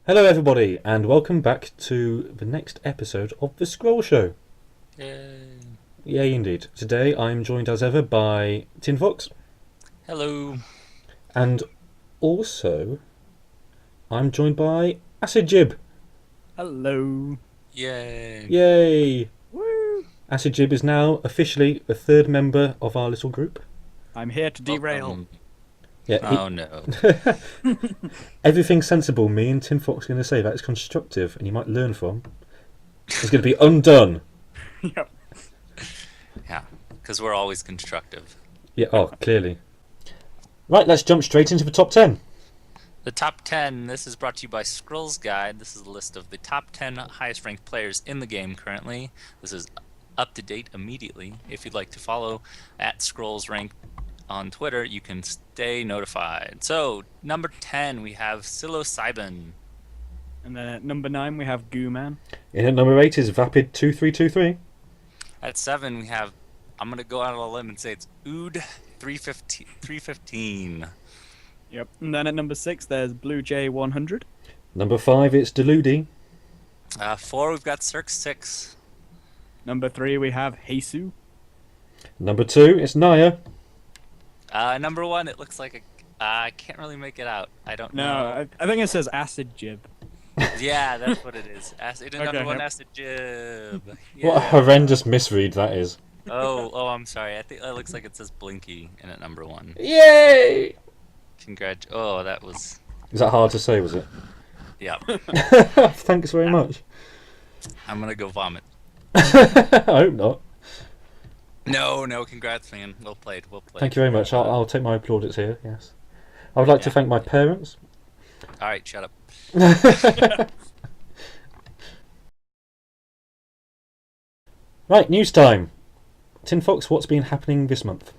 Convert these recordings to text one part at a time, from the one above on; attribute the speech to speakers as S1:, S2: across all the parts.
S1: Hello, everybody, and welcome back to the next episode of The Scroll Show.
S2: Yay.
S1: Yay, indeed. Today I'm joined as ever by Tinfox,
S2: Hello.
S1: and also I'm joined by Acid Jib.
S3: Hello.
S2: Yay.
S1: Yay!
S3: Woo.
S1: Acid Jib is now officially the third member of our little group.
S3: I'm here to derail.
S2: Welcome.
S1: Yeah,
S2: Oh no.
S1: everything sensible me and Tinfox are going to say that is constructive and you might learn from is going to be undone.
S3: Yep.
S2: Yeah, because we're always constructive.
S1: Yeah, clearly. Right, let's jump straight into the top 10.
S2: The top 10, this is brought to you by Scrolls Guide. This is a list of the top 10 highest ranked players in the game currently. This is up to date immediately. If you'd like to follow at Scrolls Rank on Twitter, you can stay notified. So, number 10, we have Psilocybin.
S3: And then at number 9 we have Goo Man.
S1: In at number 8 is Vapid2323.
S2: At 7, we have, I'm going to go out on a limb and say it's Ood 315.
S3: Yep. And then at number 6 there's Blue Jay 100.
S1: Number 5 it's Deludi.
S2: 4, we've got Cirque 6.
S3: Number 3 we have Heisu.
S1: Number 2 it's Naya.
S2: Number 1, it looks like I can't really make it out. I don't know.
S3: No, I think it says Acid Jib.
S2: Yeah, that's what it is. Acid,
S3: Okay,
S2: number 1,
S3: yep.
S2: Acid Jib.
S1: What a
S2: Yeah.
S1: horrendous misread that is.
S2: I'm sorry. I think it looks like it says Blinky in at number 1.
S1: Yay!
S2: Oh, that was.
S1: Is that hard to say, was it?
S2: Yeah.
S1: Thanks very much.
S2: I'm gonna go vomit.
S1: I hope not.
S2: No, congrats, man. Well played.
S1: Thank you very much. I'll take my plaudits here, yes. I would like to
S2: Yeah.
S1: thank my parents.
S2: All right, shut up.
S1: Right, news time. Tinfox, what's been happening this month?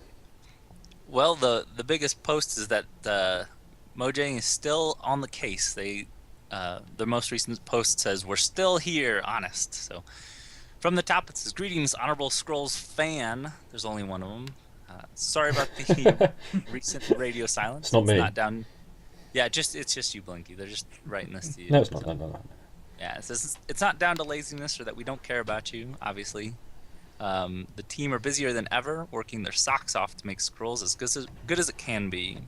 S2: Well, the biggest post is that Mojang is still on the case. The most recent post says we're still here, honest. So, from the top it says, "Greetings, Honorable Scrolls fan." There's only one of them. Sorry about the recent radio silence.
S1: It's not me.
S2: Not down. Yeah, it's just you, Blinky. They're just writing this to you.
S1: No, it's not. No.
S2: Yeah, it says it's not down to laziness or that we don't care about you. Obviously, the team are busier than ever, working their socks off to make Scrolls as good as it can be.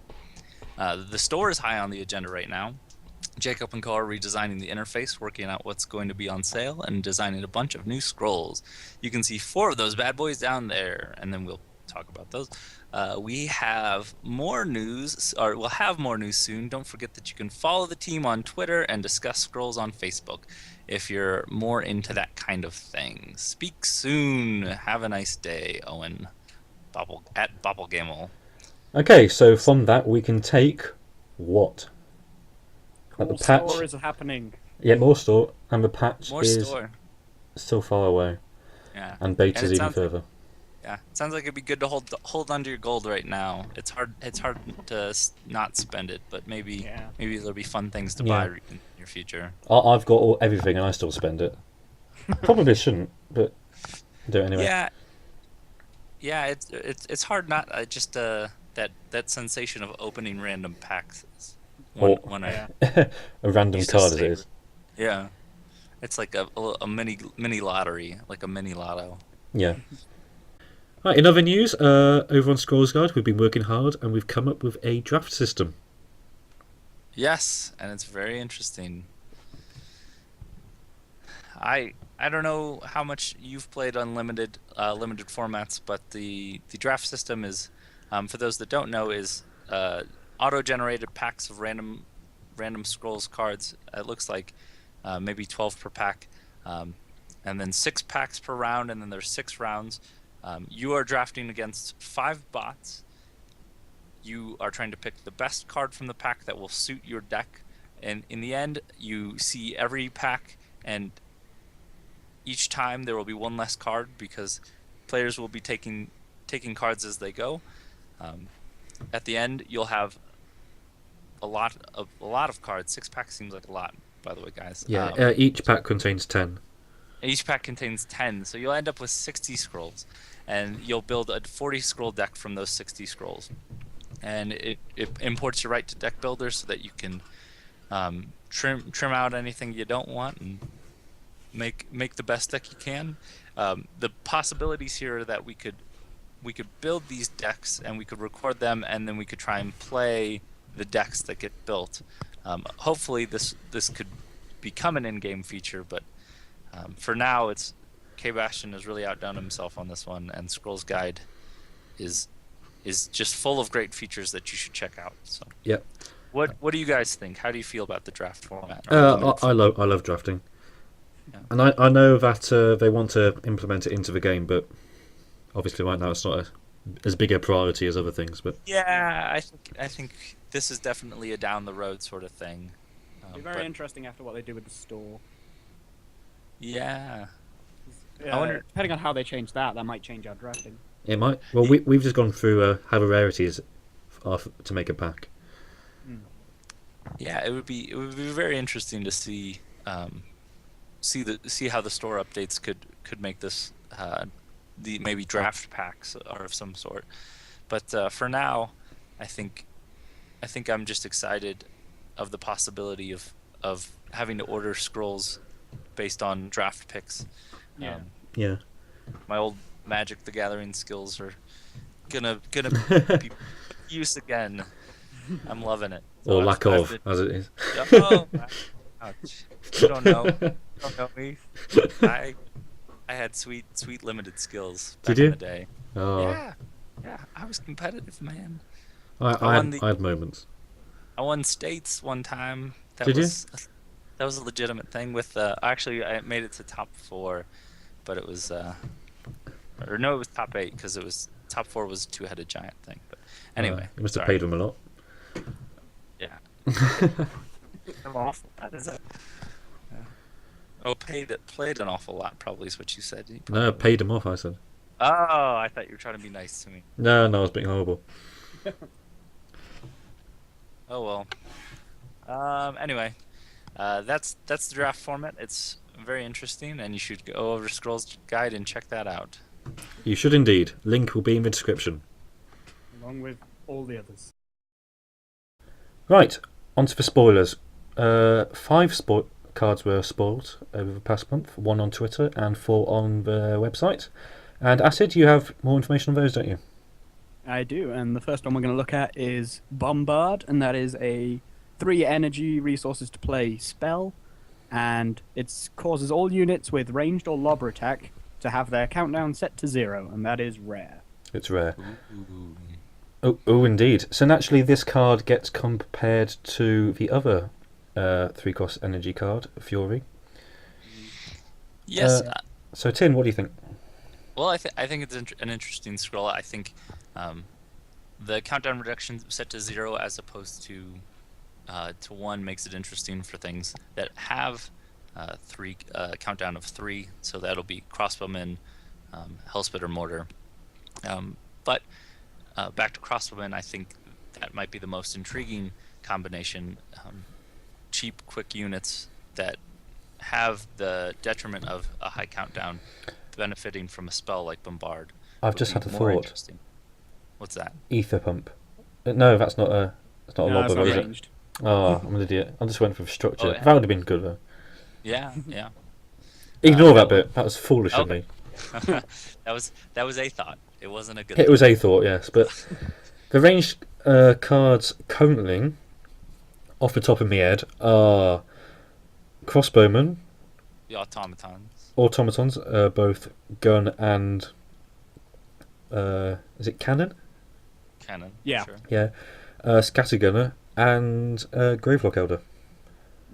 S2: The store is high on the agenda right now. Jacob and Co are redesigning the interface, working out what's going to be on sale, and designing a bunch of new scrolls. You can see 4 of those bad boys down there, and then we'll talk about those. We have more news, or we'll have more news soon. Don't forget that you can follow the team on Twitter and discuss Scrolls on Facebook if you're more into that kind of thing. Speak soon. Have a nice day, Owen. At Bobblegamel.
S1: Okay, so from that we can take what? That
S3: Cool
S1: the patch.
S3: store is happening.
S1: Yeah, more store, and the patch
S2: More
S1: is
S2: store.
S1: still far away,
S2: Yeah.
S1: and beta's
S2: And it
S1: even
S2: sounds-
S1: further.
S2: Yeah, it sounds like it'd be good to hold onto your gold right now. It's hard to not spend it, but maybe there'll be fun things to buy in your future.
S1: I've got everything, and I still spend it. Probably shouldn't, but do it anyway.
S2: Yeah, it's hard not just that sensation of opening random packs. When I
S1: A random
S2: used to
S1: card as it
S2: save
S1: is.
S2: Yeah, it's like a mini lottery, like a mini lotto.
S1: Yeah. Right, in other news, over on Scrolls Guide, we've been working hard and we've come up with a draft system.
S2: Yes, and it's very interesting. I don't know how much you've played limited formats, but the draft system is, for those that don't know, is auto-generated packs of random scrolls cards. It looks like maybe 12 per pack, and then 6 packs per round, and then there's 6 rounds. You are drafting against 5 bots. You are trying to pick the best card from the pack that will suit your deck, and in the end, you see every pack, and each time there will be one less card because players will be taking cards as they go. At the end, you'll have a lot of cards. 6 packs seems like a lot, by the way, guys.
S1: Yeah, each pack contains 10.
S2: Each pack contains 10, so you'll end up with 60 scrolls, and you'll build a 40 scroll deck from those 60 scrolls. And it imports your right to deck builder so that you can Trim out anything you don't want and make the best deck you can. The possibilities here are that we could build these decks and we could record them, and then we could try and play the decks that get built. Hopefully this could become an in-game feature, but for now it's K Bastion has really outdone himself on this one, and Scrolls Guide is just full of great features that you should check out. So
S1: Yep.
S2: what do you guys think? How do you feel about the draft format?
S1: I love drafting, and I know that they want to implement it into the game, but obviously right now it's not as big a priority as other things. But
S2: yeah, I think this is definitely a down the road sort of thing.
S3: It'll be very interesting after what they do with the store.
S2: Yeah.
S3: I wonder, depending on how they change that might change our drafting.
S1: it might. Well, we've just gone through how the rarities are to make a pack.
S2: Yeah, it would be very interesting to see see how the store updates could make this the maybe draft packs are of some sort. But for now, I think I'm just excited of the possibility of having to order scrolls based on draft picks.
S1: Yeah.
S2: My old Magic the Gathering skills are gonna be used again. I'm loving it. So
S1: Or lack of, as it is.
S2: Oh, you don't know. You don't know me. I had sweet limited skills back
S1: Did you?
S2: in the day.
S1: Oh.
S2: Yeah. I was competitive, man.
S1: I had moments.
S2: I won states one time. That
S1: Did you?
S2: That was a legitimate thing. With actually, I made it to top 4, but it was or no, it was top 8 because it was top 4 was a 2-headed giant thing. But anyway,
S1: you must have
S2: sorry.
S1: paid them a lot.
S2: Yeah. I'm awful. That is it. Yeah. Oh, played an awful lot. Probably is what you said.
S1: No, paid them off. I said.
S2: Oh, I thought you were trying to be nice to me.
S1: No, I was being horrible.
S2: Oh well. Anyway, that's the draft format. It's very interesting, and you should go over to Scrolls Guide and check that out.
S1: You should indeed. Link will be in the description.
S3: Along with all the others.
S1: Right, on to the spoilers. 5 cards were spoiled over the past month. 1 on Twitter and 4 on the website. And Acid, you have more information on those, don't you?
S3: I do, and the first one we're going to look at is Bombard, and that is a 3 energy resources to play spell, and it causes all units with ranged or lobber attack to have their countdown set to 0, and that is rare.
S1: It's rare. Oh, indeed. So naturally this card gets compared to the other 3-cost energy card, Fury.
S2: Yes.
S1: So Tin, what do you think?
S2: Well, I think it's an interesting scroll. I think the countdown reduction set to 0 as opposed to 1 makes it interesting for things that have 3 countdown of 3. So that'll be Crossbowman, Hellspit, or Mortar. But back to Crossbowman, I think that might be the most intriguing combination. Cheap, quick units that have the detriment of a high countdown, benefiting from a spell like Bombard.
S1: I've just had a thought.
S2: What's that?
S1: Ether Pump. No, that's not a lobber,
S3: not
S1: is it?
S3: ranged.
S1: Oh, I'm an idiot. I just went for the structure.
S2: Oh, yeah.
S1: That would have been good, though.
S2: Yeah.
S1: Ignore that bit. That was foolish of me.
S2: that was a thought. It wasn't a good.
S1: It was a thought, yes. But the ranged cards currently, off the top of my head, are Crossbowmen,
S2: The
S1: Automatons, both gun and is it cannon?
S2: Cannon.
S3: Yeah.
S2: Sure.
S1: Yeah. Scattergunner and Gravelock Elder.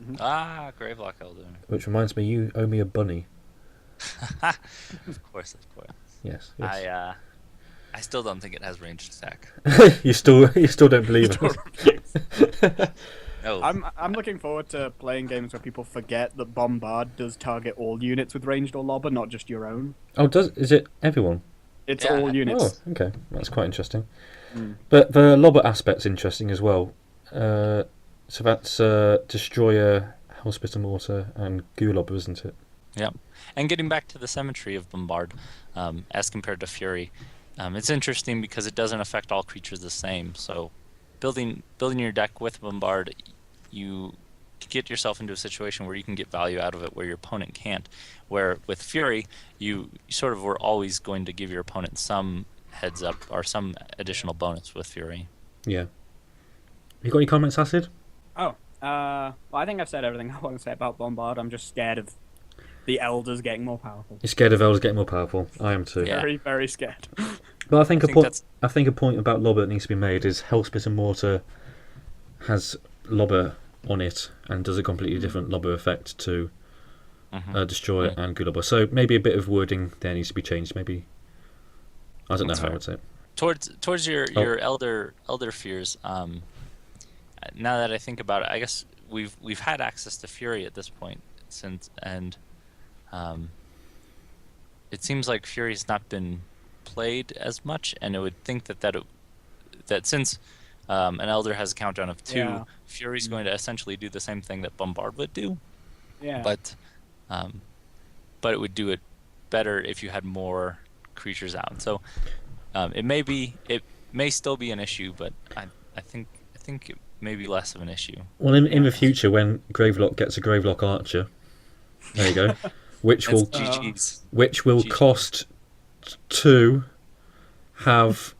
S2: Mm-hmm. Gravelock Elder.
S1: Which reminds me, you owe me a bunny.
S2: Of course.
S1: Yes.
S2: I still don't think it has ranged attack.
S1: you still don't believe it.
S2: No.
S3: I'm looking forward to playing games where people forget that Bombard does target all units with ranged or lobber, not just your own.
S1: Oh, is it everyone?
S3: It's
S2: Yeah.
S3: all units.
S1: Oh, okay. That's quite interesting.
S3: Mm.
S1: But the lobber aspect's interesting as well. So that's Destroyer, Hellspit, Mortar, and Gulobber, isn't it?
S2: Yeah. And getting back to the symmetry of Bombard, as compared to Fury, it's interesting because it doesn't affect all creatures the same. So building your deck with Bombard, you get yourself into a situation where you can get value out of it where your opponent can't. Where with Fury, you sort of were always going to give your opponent some heads up or some additional bonus with Fury.
S1: Yeah. You got any comments, Acid?
S3: Oh, well, I think I've said everything I want to say about Bombard. I'm just scared of the Elders getting more powerful.
S1: You're scared of Elders getting more powerful. I am too.
S2: Yeah.
S3: Very, very scared.
S1: But I think
S2: that's-
S1: a point about Lobber that needs to be made is Hellspit and Mortar has Lobber on it and does a completely different Lobber effect to Destroyer and Good Lobber. So maybe a bit of wording there needs to be changed. Maybe I don't know how I would say it.
S2: Towards your elder fears. Now that I think about it, I guess we've had access to Fury at this point it seems like Fury's not been played as much, and I would think that since an Elder has a countdown of 2, Fury's going to essentially do the same thing that Bombard would do.
S3: Yeah.
S2: But it would do it better if you had more creatures out. So it may still be an issue, but I think it may be less of an issue.
S1: Well, in the future, when Gravelock gets a Gravelock Archer, there you go, which will
S2: GG's.
S1: Cost 2, have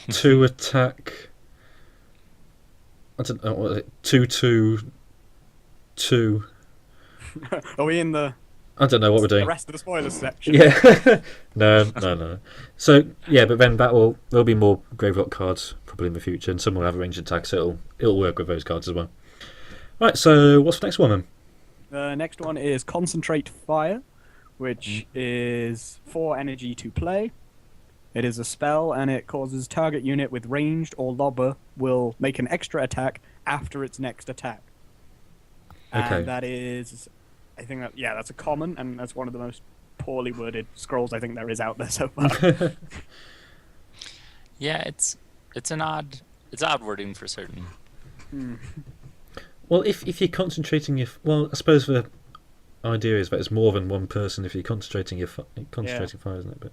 S1: 2 attack. I don't know what is it. 2/2/2.
S3: Are we in the
S1: I don't know what we're doing.
S3: rest of the spoilers section?
S1: Yeah. No. So yeah, but then there'll be more Gravelock cards probably in the future, and some will have ranged attacks. So it'll work with those cards as well. Right. So what's the next one then?
S3: The next one is Concentrate Fire, which is 4 energy to play. It is a spell, and it causes target unit with ranged or lobber will make an extra attack after its next attack.
S1: Okay.
S3: And that is, I think that's a common, and that's one of the most poorly worded scrolls I think there is out there so far.
S2: Yeah, it's odd wording for certain.
S1: Well, if you're concentrating I suppose the idea is that it's more than one person if you're concentrating fire, isn't it?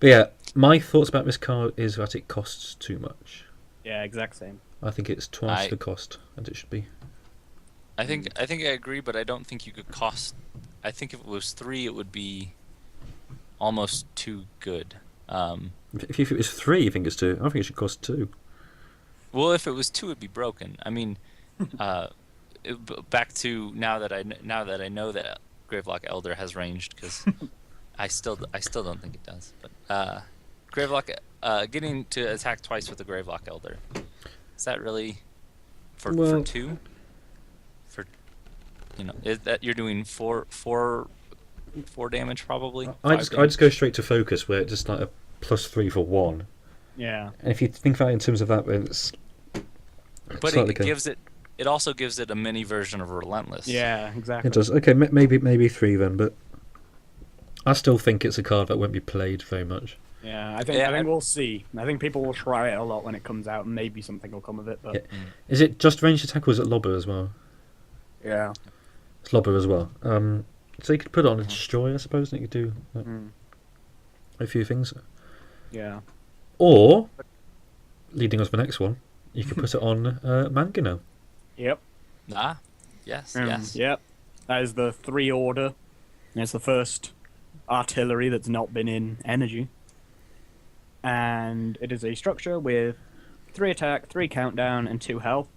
S1: But yeah, my thoughts about this card is that it costs too much.
S3: Yeah, exact same.
S1: I think it's twice the cost, and it should be.
S2: I think I agree, but I don't think you could cost. I think if it was 3, it would be almost too good.
S1: If it was 3, you think it's 2? I think it should cost 2.
S2: Well, if it was 2, it'd be broken. I mean, back to now that I know that Gravelock Elder has ranged, because I still don't think it does. But Gravelock getting to attack twice with the Gravelock Elder, is that really for 2? Is that you're doing 4 damage probably?
S1: I just go straight to focus, where it's just like a +3 for 1.
S3: Yeah.
S1: And if you think about it in terms of that, then it's.
S2: But it also gives it a mini version of Relentless.
S3: Yeah, exactly.
S1: It does. Okay, maybe 3 then, but I still think it's a card that won't be played very much.
S3: Yeah, I think we'll see. I think people will try it a lot when it comes out, and maybe something will come of it. But
S1: Is it just ranged attack, or is it Lobber as well?
S3: yeah.
S1: It's Lobber as well. So you could put it on a Destroy, I suppose, and you could do a few things.
S3: Yeah.
S1: Or, leading us to the next one, you could put it on Mangano.
S3: Yep.
S2: Yes.
S3: Yep. That is the 3 order. And it's the first artillery that's not been in energy. And it is a structure with 3 attack, 3 countdown, and 2 health.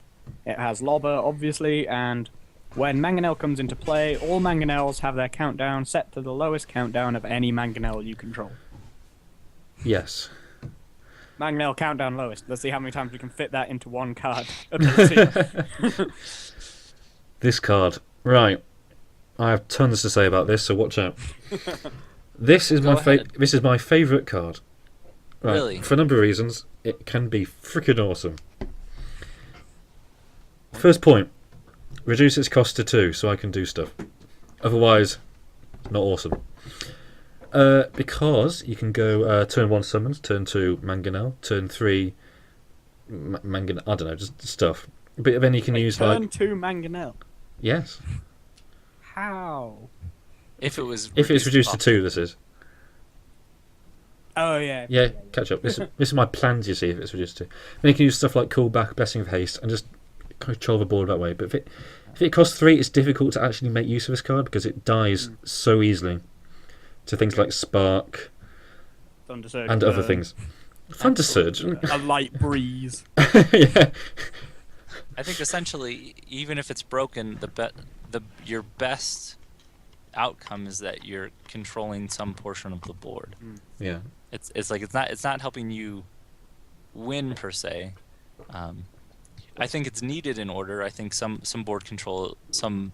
S3: It has Lobber, obviously, and when Mangonel comes into play, all Mangonels have their countdown set to the lowest countdown of any Mangonel you control.
S1: Yes.
S3: Mangonel countdown lowest. Let's see how many times we can fit that into one card.
S1: This card. Right. I have tons to say about this, so watch out. This is my favourite card. Right.
S2: Really?
S1: For a number of reasons, it can be freaking awesome. First point, reduce its cost to 2 so I can do stuff. Otherwise, not awesome. Because you can go turn 1 summons, turn 2 Mangonel, turn 3 Mangonel, I don't know, just stuff. But then you can use
S3: turn 2 Mangonel?
S1: Yes.
S3: How?
S2: If it's
S1: reduced to 2, this is.
S3: Oh, yeah.
S1: Yeah, catch up. This is my plans, you see, if it's reduced to 2. Then you can use stuff like Callback, Blessing of Haste, and just control the board that way. But if it costs 3, it's difficult to actually make use of this card because it dies so easily to things like Spark
S3: Thunder Surge
S1: and other
S3: Burn,
S1: things. Thunder Surge.
S3: a light breeze.
S1: Yeah.
S2: I think essentially, even if it's broken, your best outcome is that you're controlling some portion of the board.
S1: Yeah.
S2: It's like it's not helping you win per se. I think it's needed in order. I think some board control, some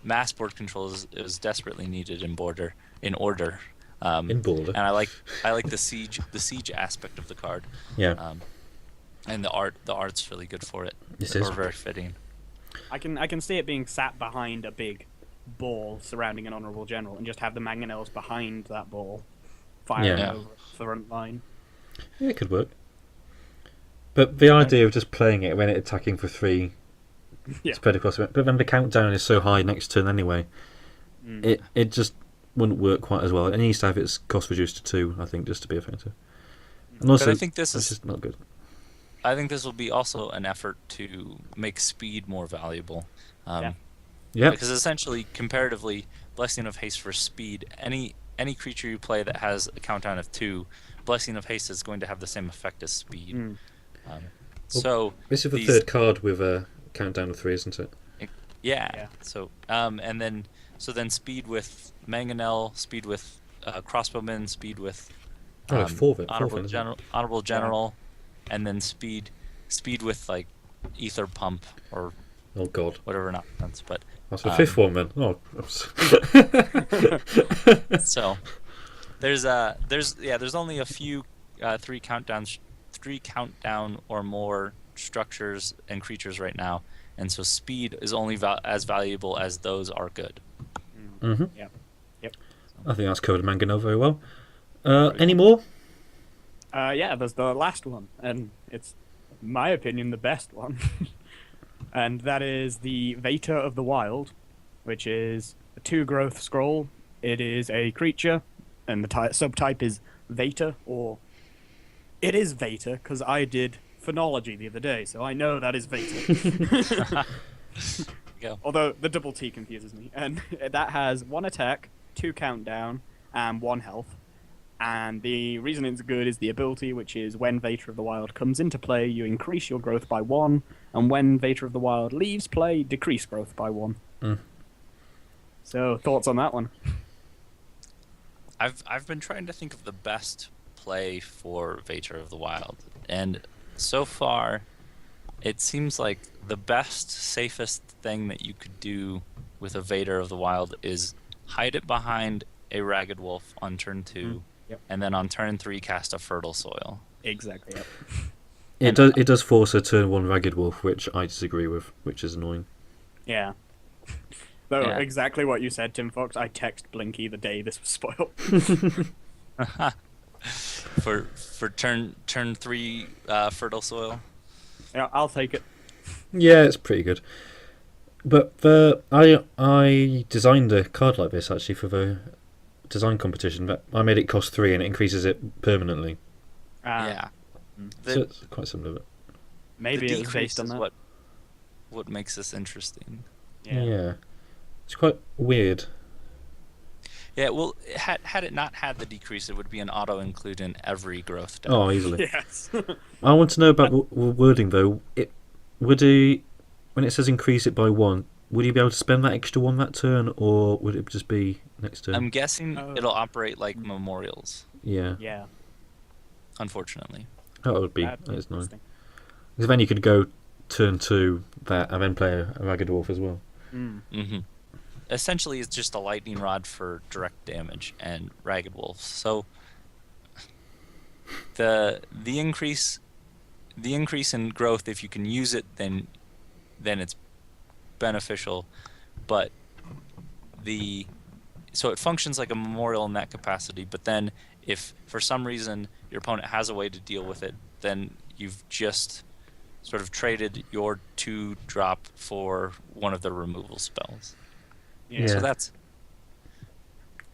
S2: mass board control is desperately needed in order.
S1: In border.
S2: And I like the siege aspect of the card.
S1: Yeah.
S2: And the art's really good for it.
S1: This
S2: or
S1: is
S2: very fitting.
S3: I can see it being sat behind a big ball surrounding an honourable general, and just have the mangonels behind that ball, firing over the front line.
S1: Yeah, it could work. But the idea of just playing it when it's attacking for 3 spread across it, but then the countdown is so high next turn anyway, it just wouldn't work quite as well. It needs to have its cost reduced to 2, I think, just to be effective. And also,
S2: but I think this is
S1: just not good.
S2: I think this will be also an effort to make speed more valuable.
S1: Yeah.
S2: Because essentially, comparatively, Blessing of Haste for speed, any creature you play that has a countdown of 2, Blessing of Haste is going to have the same effect as speed. So
S1: this is the third card with a countdown of 3, isn't it?
S2: Yeah. So then speed with Mangonel, speed with Crossbowman, speed with Honorable General, and then speed with like Ether Pump or whatever nonsense. But
S1: that's the 5th one then. Oh.
S2: So there's only a few 3 countdown or more structures and creatures right now, and so speed is only as valuable as those are good.
S1: Mm-hmm.
S3: Yep.
S1: I think that's covered Mangonel very well. Any more?
S3: There's the last one, and it's, in my opinion, the best one. And that is the Vater of the Wild, which is a 2-growth scroll. It is a creature, and the subtype is Vater, or it is Vater, because I did phonology the other day, so I know that is Vater.
S2: Go.
S3: Although the double T confuses me. And that has 1 attack, 2 countdown, and 1 health. And the reason it's good is the ability, which is when Vater of the Wild comes into play, you increase your growth by 1, and when Vater of the Wild leaves play, decrease growth by 1. So, thoughts on that one?
S2: I've been trying to think of the best play for Vater of the Wild, and so far, it seems like the best, safest thing that you could do with a Vader of the Wild is hide it behind a Ragged Wolf on turn 2, and then on turn 3 cast a Fertile Soil.
S3: Exactly. Yep.
S1: It does force a turn 1 Ragged Wolf, which I disagree with, which is annoying.
S3: Yeah. Though, exactly what you said, Tinfox, I text Blinky the day this was spoiled.
S2: for turn 3 Fertile Soil.
S3: Yeah, I'll take it.
S1: Yeah, it's pretty good. But I designed a card like this actually for the design competition. But I made it cost 3 and it increases it permanently.
S2: Yeah.
S1: So it's quite similar. But
S3: maybe it's based on that.
S2: What makes this interesting.
S1: Yeah. It's quite weird.
S2: Yeah, well, had it not had the decrease, it would be an auto include in every growth deck.
S1: Oh, easily.
S3: Yes.
S1: I want to know about wording though. Would he, when it says increase it by 1, would he be able to spend that extra 1 that turn, or would it just be next turn?
S2: I'm guessing it'll operate like memorials.
S1: Yeah.
S3: Yeah.
S2: Unfortunately.
S1: That would be. That is nice. Because then you could go turn 2 that and then play a Ragged Wolf as well.
S2: Mm-hmm. Essentially, it's just a lightning rod for direct damage and Ragged Wolves. So the increase in growth, if you can use it, then it's beneficial. But so it functions like a memorial in that capacity. But then, if for some reason your opponent has a way to deal with it, then you've just sort of traded your 2-drop for one of the removal spells.
S3: Yeah.
S2: So that's.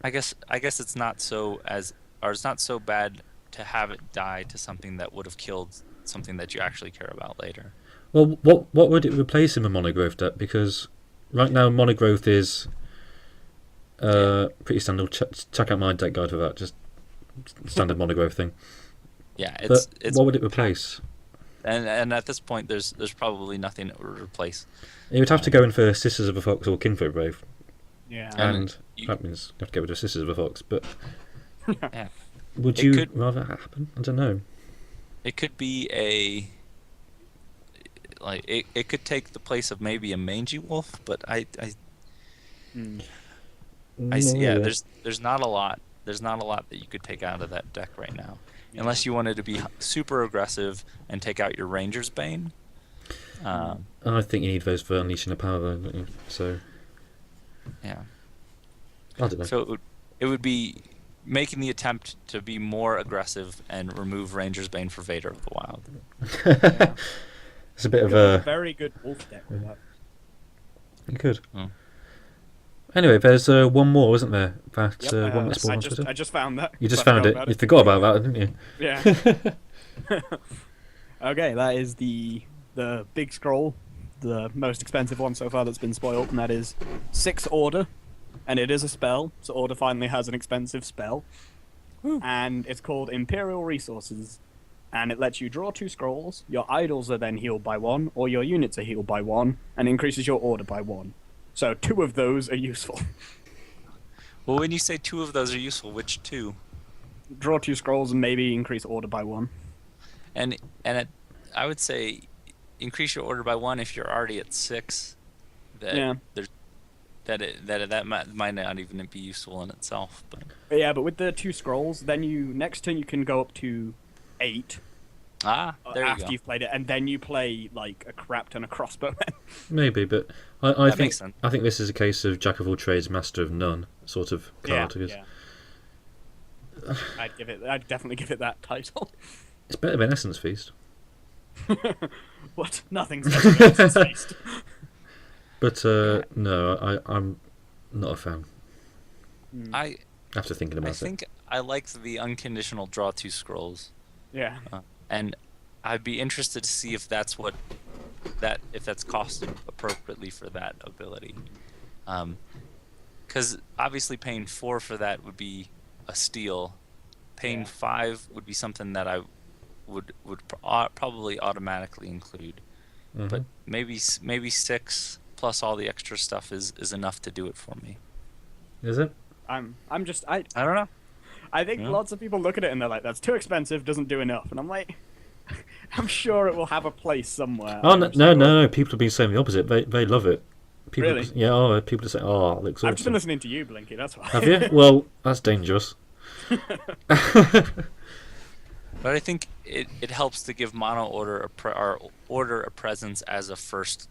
S2: I guess it's not so it's not so bad to have it die to something that would have killed something that you actually care about later.
S1: Well, what would it replace in a monogrowth deck? Because right now monogrowth is pretty standard. Check out my deck guide for that. Just standard monogrowth thing.
S2: Yeah,
S1: But
S2: it's
S1: what would it replace?
S2: and at this point, there's probably nothing it would replace.
S1: It would have to go in for Sisters of a Fox or Kinfolk Brave,
S3: Yeah.
S1: and that means you have to get rid of Sisters of a Fox. But
S2: Yeah.
S1: would
S2: It
S1: you
S2: could-
S1: rather that happen? I don't know.
S2: It could be it could take the place of maybe a mangy wolf, but I see. Yeah, there's not a lot. There's not a lot that you could take out of that deck right now, unless you wanted to be super aggressive and take out your Ranger's Bane.
S1: I think you need those for unleashing the power, though. Don't you? So
S2: Yeah.
S1: I don't know.
S2: So it would be making the attempt to be more aggressive and remove Ranger's Bane for Vader of the Wild.
S1: It's a bit of
S3: a
S1: a.
S3: very good wolf deck with that.
S1: You could.
S2: Hmm.
S1: Anyway, there's one more, isn't there? That
S3: Yep,
S1: one that's spawned
S3: I
S1: on
S3: just
S1: Twitter.
S3: I just found that.
S1: You just
S3: I
S1: found
S3: forgot
S1: it.
S3: about
S1: You forgot about that, didn't you?
S3: Yeah. Okay, that is the big scroll, the most expensive one so far that's been spoiled, and that is 6 order, and it is a spell. So order finally has an expensive spell, and it's called Imperial Resources, and it lets you draw 2 scrolls. Your idols are then healed by 1, or your units are healed by 1, and increases your order by 1. So 2 of those are useful.
S2: Well, when you say 2 of those are useful, which 2?
S3: Draw 2 scrolls and maybe increase order by 1.
S2: And I would say increase your order by 1 if you're already at 6.
S3: Yeah.
S2: That might not even be useful in itself. But
S3: Yeah, but with the 2 scrolls, then next turn you can go up to 8
S2: there you
S3: after
S2: go.
S3: you've played it, and then you play like a crap ton of crossbowmen.
S1: Maybe, but I
S2: That
S1: think
S2: makes sense.
S1: I think this is a case of jack of all trades, master of none sort of card. Because
S3: I'd definitely give it that title.
S1: it's better than Essence Feast.
S3: What? Nothing's better than Essence Feast.
S1: But no, I'm not a fan
S2: I
S1: after thinking about it.
S2: think I liked the unconditional draw 2 scrolls.
S3: Yeah.
S2: And I'd be interested to see if that's if that's costed appropriately for that ability. Because obviously paying 4 for that would be a steal. Paying
S3: Yeah.
S2: 5 would be something that I would probably automatically include.
S1: Mhm.
S2: But maybe 6 plus all the extra stuff is enough to do it for me.
S1: Is it?
S3: I'm just
S2: I don't know.
S3: I think
S2: Yeah.
S3: lots of people look at it and they're like, "That's too expensive. Doesn't do enough." And I'm like, I'm sure it will have a place somewhere.
S1: Oh no! People have been saying the opposite. They love it. People,
S3: Really?
S1: Yeah. Oh, people say, "Oh, it looks
S3: I've just been
S1: awesome."
S3: listening to you, Blinky. That's why.
S1: Have you? Well, that's dangerous.
S2: But I think it helps to give mono order order a presence as a first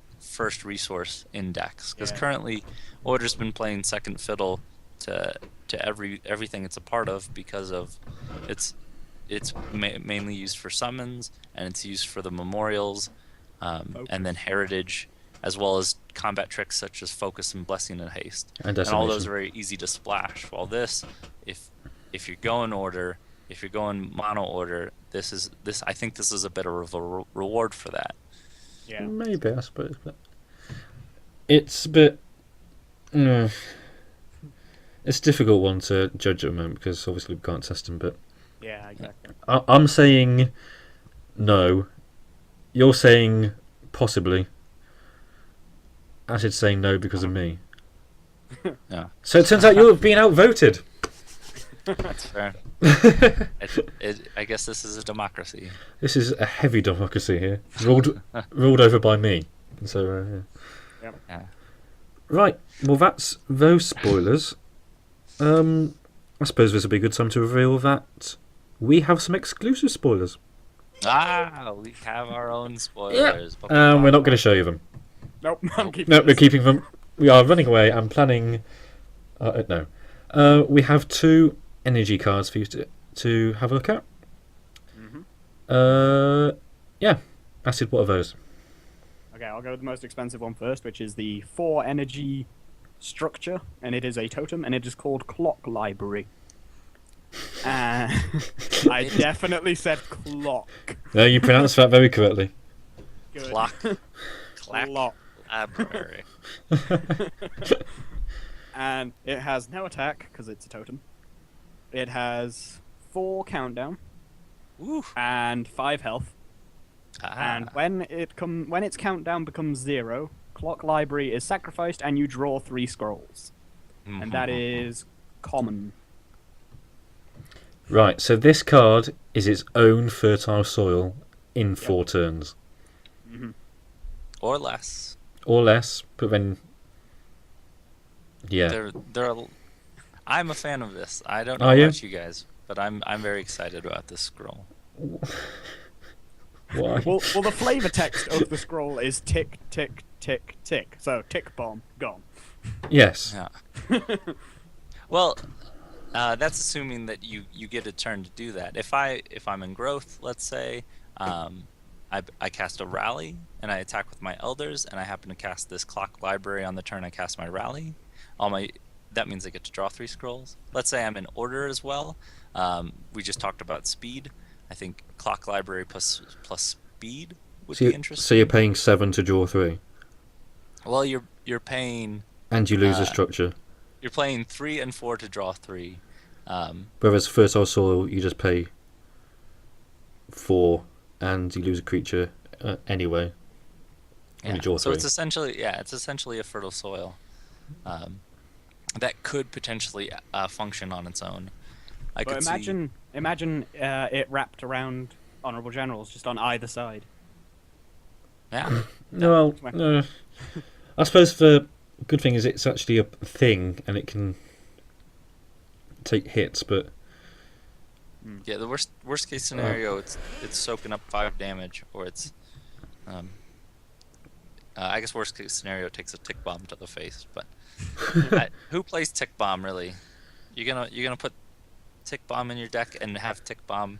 S2: resource in decks, because
S3: Yeah.
S2: currently order's been playing second fiddle to everything it's a part of, because of it's mainly used for summons, and it's used for the memorials, and then heritage, as well as combat tricks such as focus and blessing and haste,
S1: And
S2: and all those
S1: decimation.
S2: are very easy to splash. While this, if you're going order, if you're going mono order, I think this is a bit of a reward for that.
S3: Yeah.
S1: Maybe, I suppose, but it's a bit. It's a difficult one to judge at the moment because obviously we can't test them. But
S3: Yeah, exactly.
S1: I'm saying no. You're saying possibly. Acid's saying no because of me.
S2: Yeah,
S1: So it turns out you're being outvoted.
S2: that's fair. I guess this is a democracy.
S1: This is a heavy democracy here, ruled over by me. So yeah.
S2: Yeah.
S1: Right. Well, that's those spoilers. I suppose this would be a good time to reveal that we have some exclusive spoilers.
S2: We have our own spoilers.
S1: We're not going to show you them.
S3: Nope. I'm keeping.
S1: No, we're
S3: this.
S1: keeping them. We are running away. I'm planning. No. We have 2 energy cards for you to have a look at.
S3: Mhm.
S1: Yeah. Acid, what are those?
S3: Okay, I'll go with the most expensive one first, which is the 4 energy structure, and it is a totem, and it is called Clock Library. I definitely said clock.
S1: No, you pronounced that very correctly.
S3: Good.
S2: Clack
S3: lot.
S2: Library.
S3: And it has no attack because it's a totem. It has 4 countdown
S2: Woo.
S3: and 5 health. And when its countdown becomes 0, Clock Library is sacrificed and you draw 3 scrolls. And that is common.
S1: Right, so this card is its own fertile soil in 4 turns.
S3: Mm-hmm.
S2: Or less.
S1: Or less, but then... Yeah.
S2: I'm a fan of this. I don't know
S1: Are you?
S2: about you guys, but I'm very excited about this scroll.
S1: Why?
S3: Well, the flavor text of the scroll is tick, tick, tick, tick. So, tick bomb, gone.
S1: Yes.
S2: Yeah. Well, that's assuming that you get a turn to do that. If I'm in growth, let's say, I cast a rally and I attack with my elders, and I happen to cast this Clock Library on the turn I cast my rally. That means I get to draw 3 scrolls. Let's say I'm in order as well. We just talked about speed. I think Clock Library plus speed would be interesting.
S1: So you're paying 7 to draw 3,
S2: Well, you're paying.
S1: and you lose a structure.
S2: You're playing 3 and 4 to draw 3.
S1: Whereas fertile soil, you just pay 4, and you lose a creature anyway. And you draw 3.
S2: So it's essentially a fertile soil that could potentially function on its own.
S3: But imagine it wrapped around Honourable Generals just on either side.
S2: Yeah.
S1: No, I suppose the good thing is it's actually a thing, and it can take hits, but...
S2: Yeah, the worst case scenario, it's soaking up 5 damage, or it's... I guess worst case scenario takes a tick bomb to the face, but... who plays tick bomb, really? You're gonna put tick bomb in your deck and have tick bomb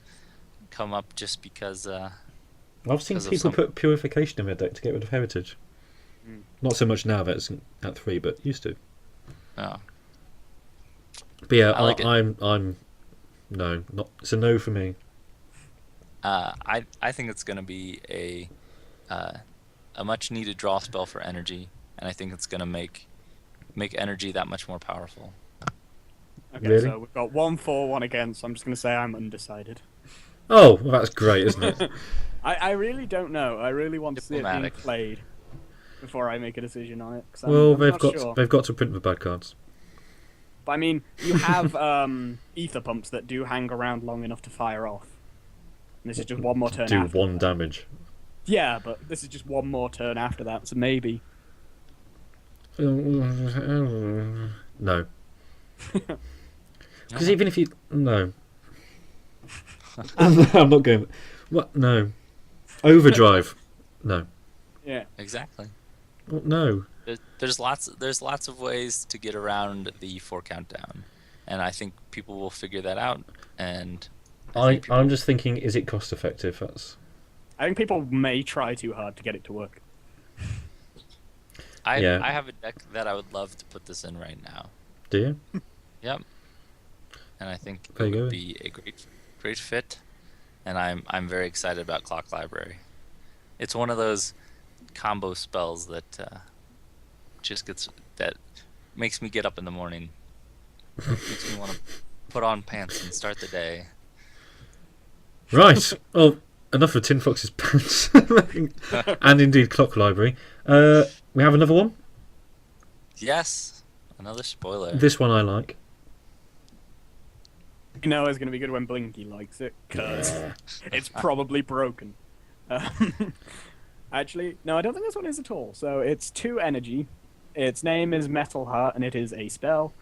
S2: come up just because...
S1: I've seen people put purification in their deck to get rid of heritage. Not so much now that it's at 3, but used to.
S2: Oh.
S1: But yeah,
S2: I'm
S1: no, it's a no for me.
S2: I think it's gonna be a much needed draw spell for energy, and I think it's gonna make energy that much more powerful.
S3: Okay,
S1: Really?
S3: so we've got 1 for, 1 against. I'm just gonna say I'm undecided.
S1: Oh, well, that's great, isn't it?
S3: I really don't know. I really want to see it being played before I make a decision on it.
S1: Well,
S3: I'm
S1: they've
S3: not
S1: got
S3: sure.
S1: they've got to print the bad cards.
S3: But I mean, you have ether pumps that do hang around long enough to fire off. And this is just 1 more turn.
S1: Do
S3: after
S1: 1
S3: that.
S1: damage.
S3: Yeah, but this is just 1 more turn after that, so maybe.
S1: No. Because even if you I'm not going. What? No. Overdrive. No.
S3: Yeah.
S2: Exactly.
S1: Well, no.
S2: There's lots of ways to get around the 4 countdown, and I think people will figure that out. And
S1: I'm just thinking, is it cost effective?
S3: I think people may try too hard to get it to work.
S2: I have a deck that I would love to put this in right now.
S1: Do you?
S2: Yep. And I think
S1: There you
S2: it would
S1: go.
S2: be a great fit, and I'm very excited about Clock Library. It's one of those combo spells that makes me get up in the morning. Makes me want to put on pants and start the day.
S1: Right. Well, enough of Tinfox's pants. And indeed Clock Library. We have another one.
S2: Yes, another spoiler.
S1: This one I like.
S3: You know it's going to be good when Blinky likes it, because it's probably broken. Actually, no, I don't think this one is at all. So it's 2 energy. Its name is Metal Heart, and it is a spell.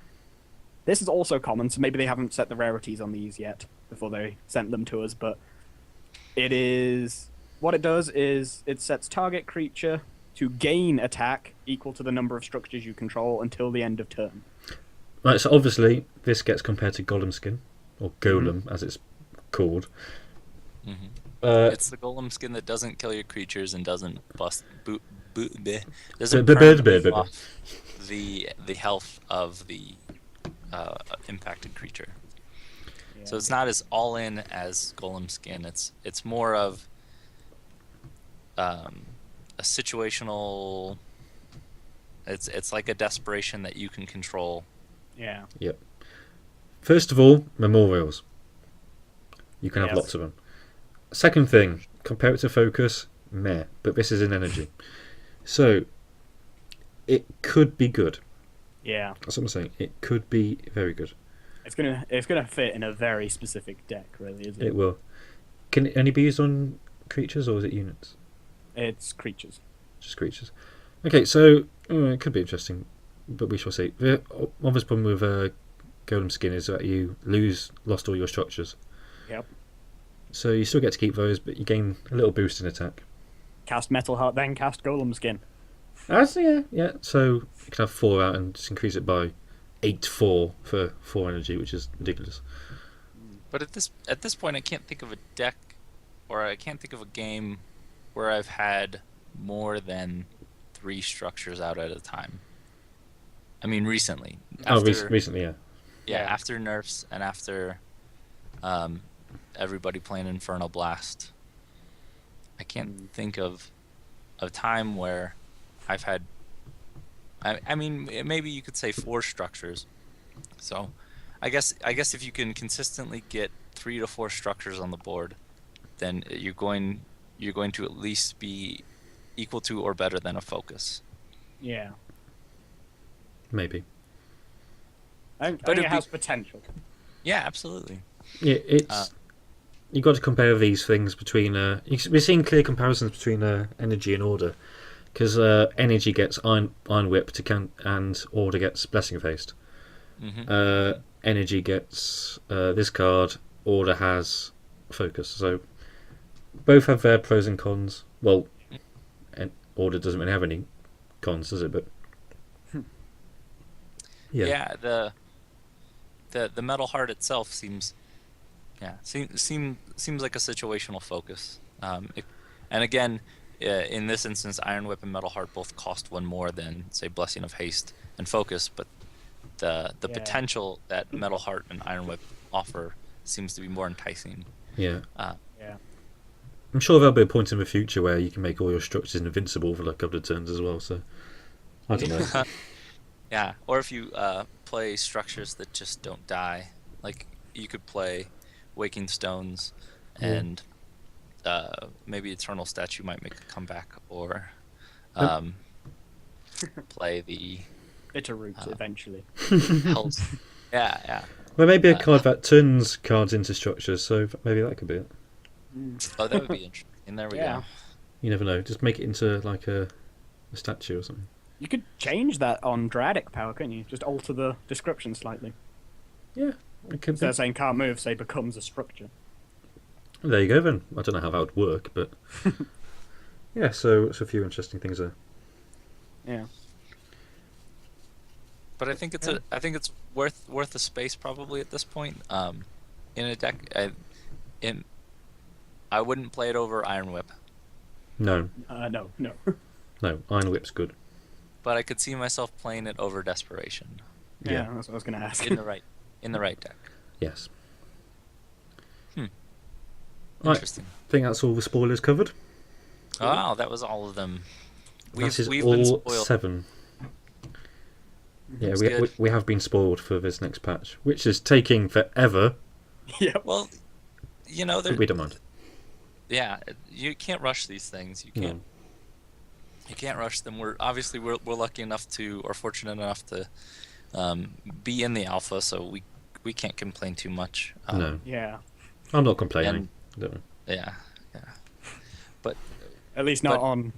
S3: This is also common, so maybe they haven't set the rarities on these yet before they sent them to us, but it is... What it does is it sets target creature to gain attack equal to the number of structures you control until the end of turn.
S1: Right, so obviously this gets compared to Golem Skin, or Golem as it's called.
S2: Mm-hmm. It's the golem skin that doesn't kill your creatures and doesn't doesn't permanently off the health of the impacted creature. Yeah. So it's not as all in as golem skin. It's more of a situational. It's like a desperation that you can control.
S3: Yeah.
S1: Yep. First of all, memorials. You can have
S3: Yes.
S1: lots of them. Second thing, compare it to focus, meh. But this is in energy. So, it could be good.
S3: Yeah.
S1: That's what I'm saying. It could be very good.
S3: It's gonna fit in a very specific deck, really, isn't it?
S1: It will. Can it only be used on creatures or is it units?
S3: It's creatures.
S1: Just creatures. Okay, so it could be interesting, but we shall see. The obvious problem with Golem Skin is that you lost all your structures.
S3: Yep.
S1: So you still get to keep those, but you gain a little boost in attack.
S3: Cast Metal Heart, then cast Golem Skin.
S1: Yeah. So you can have 4 out and just increase it by 8-4 for 4 energy, which is ridiculous.
S2: But at this point, I can't think of a deck, or I can't think of a game where I've had more than 3 structures out at a time. I mean, recently.
S1: Recently, yeah.
S2: Yeah, after nerfs and after everybody playing Infernal Blast, I can't think of a time where I've had. I mean, maybe you could say 4 structures. So, I guess if you can consistently get 3 to 4 structures on the board, then you're going to at least be equal to or better than a focus.
S3: Yeah.
S1: Maybe.
S3: I think it has potential.
S2: Yeah, absolutely.
S1: Yeah, it's you've got to compare these things between. We're seeing clear comparisons between energy and order, because energy gets Iron Whip and order gets Blessing of Haste.
S2: Mm-hmm.
S1: Energy gets this card. Order has focus. So both have their pros and cons. Well, and order doesn't really have any cons, does it? But
S2: yeah, the Metal Heart itself seems like a situational focus. And again, in this instance, Iron Whip and Metal Heart both cost 1 more than, say, Blessing of Haste and Focus, but the potential that Metal Heart and Iron Whip offer seems to be more enticing.
S1: yeah.
S3: Yeah.
S1: I'm sure there'll be a point in the future where you can make all your structures invincible for like a couple of turns as well. So I don't know.
S2: Yeah, or if you play structures that just don't die, like you could play Waking Stones, and maybe Eternal Statue might make a comeback, or play the
S3: Bitter Root eventually.
S2: Hells. Yeah.
S1: Well, maybe a card that turns cards into structures. So maybe that could be it.
S2: Oh, that would be interesting. There we go.
S1: You never know. Just make it into like a statue or something.
S3: You could change that on Dradic Power, couldn't you? Just alter the description slightly.
S1: Yeah, it could
S3: Instead
S1: be.
S3: of saying can't move, say becomes a structure.
S1: There you go then. I don't know how that would work, but yeah. So it's a few interesting things there.
S3: Yeah.
S2: But I think it's worth the space probably at this point. In a deck, I wouldn't play it over Iron Whip.
S1: No.
S3: No.
S1: No. Iron Whip's good.
S2: But I could see myself playing it over Desperation.
S3: Yeah, that's what I was going to ask.
S2: in the right deck.
S1: Yes.
S2: Interesting.
S1: I think that's all the spoilers covered.
S2: Wow, that was all of them.
S1: That is
S2: we've been
S1: all
S2: spoiled.
S1: 7. Yeah,
S2: That's
S1: we
S2: good.
S1: have been spoiled for this next patch, which is taking forever.
S3: Yeah.
S2: Well,
S1: But we don't mind.
S2: yeah, you can't rush these things. You can't.
S1: No.
S2: You can't rush them. We're lucky enough to, or fortunate enough to, be in the alpha, so we can't complain too much.
S1: No.
S3: Yeah.
S1: I'm not complaining. Don't.
S2: Yeah. But
S3: At least not on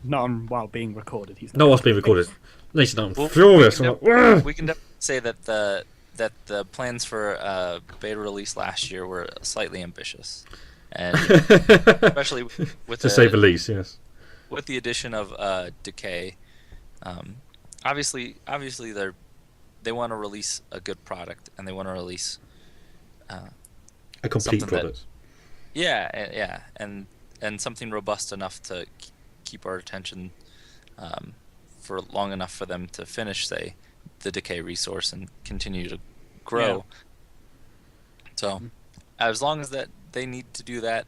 S3: while being recorded. He's
S1: Not what's being recorded. At least I'm
S2: Well,
S1: furious.
S2: we
S1: I'm
S2: can
S1: like, "Ugh!"
S2: we can definitely say that the plans for beta release last year were slightly ambitious, and especially with
S1: to say the least, yes.
S2: with the addition of Decay. Obviously they want to release a good product, and they want to release
S1: A complete
S2: something
S1: product.
S2: and something robust enough to keep our attention for long enough for them to finish, say, the Decay resource and continue to grow. So, as long as that they need to do that,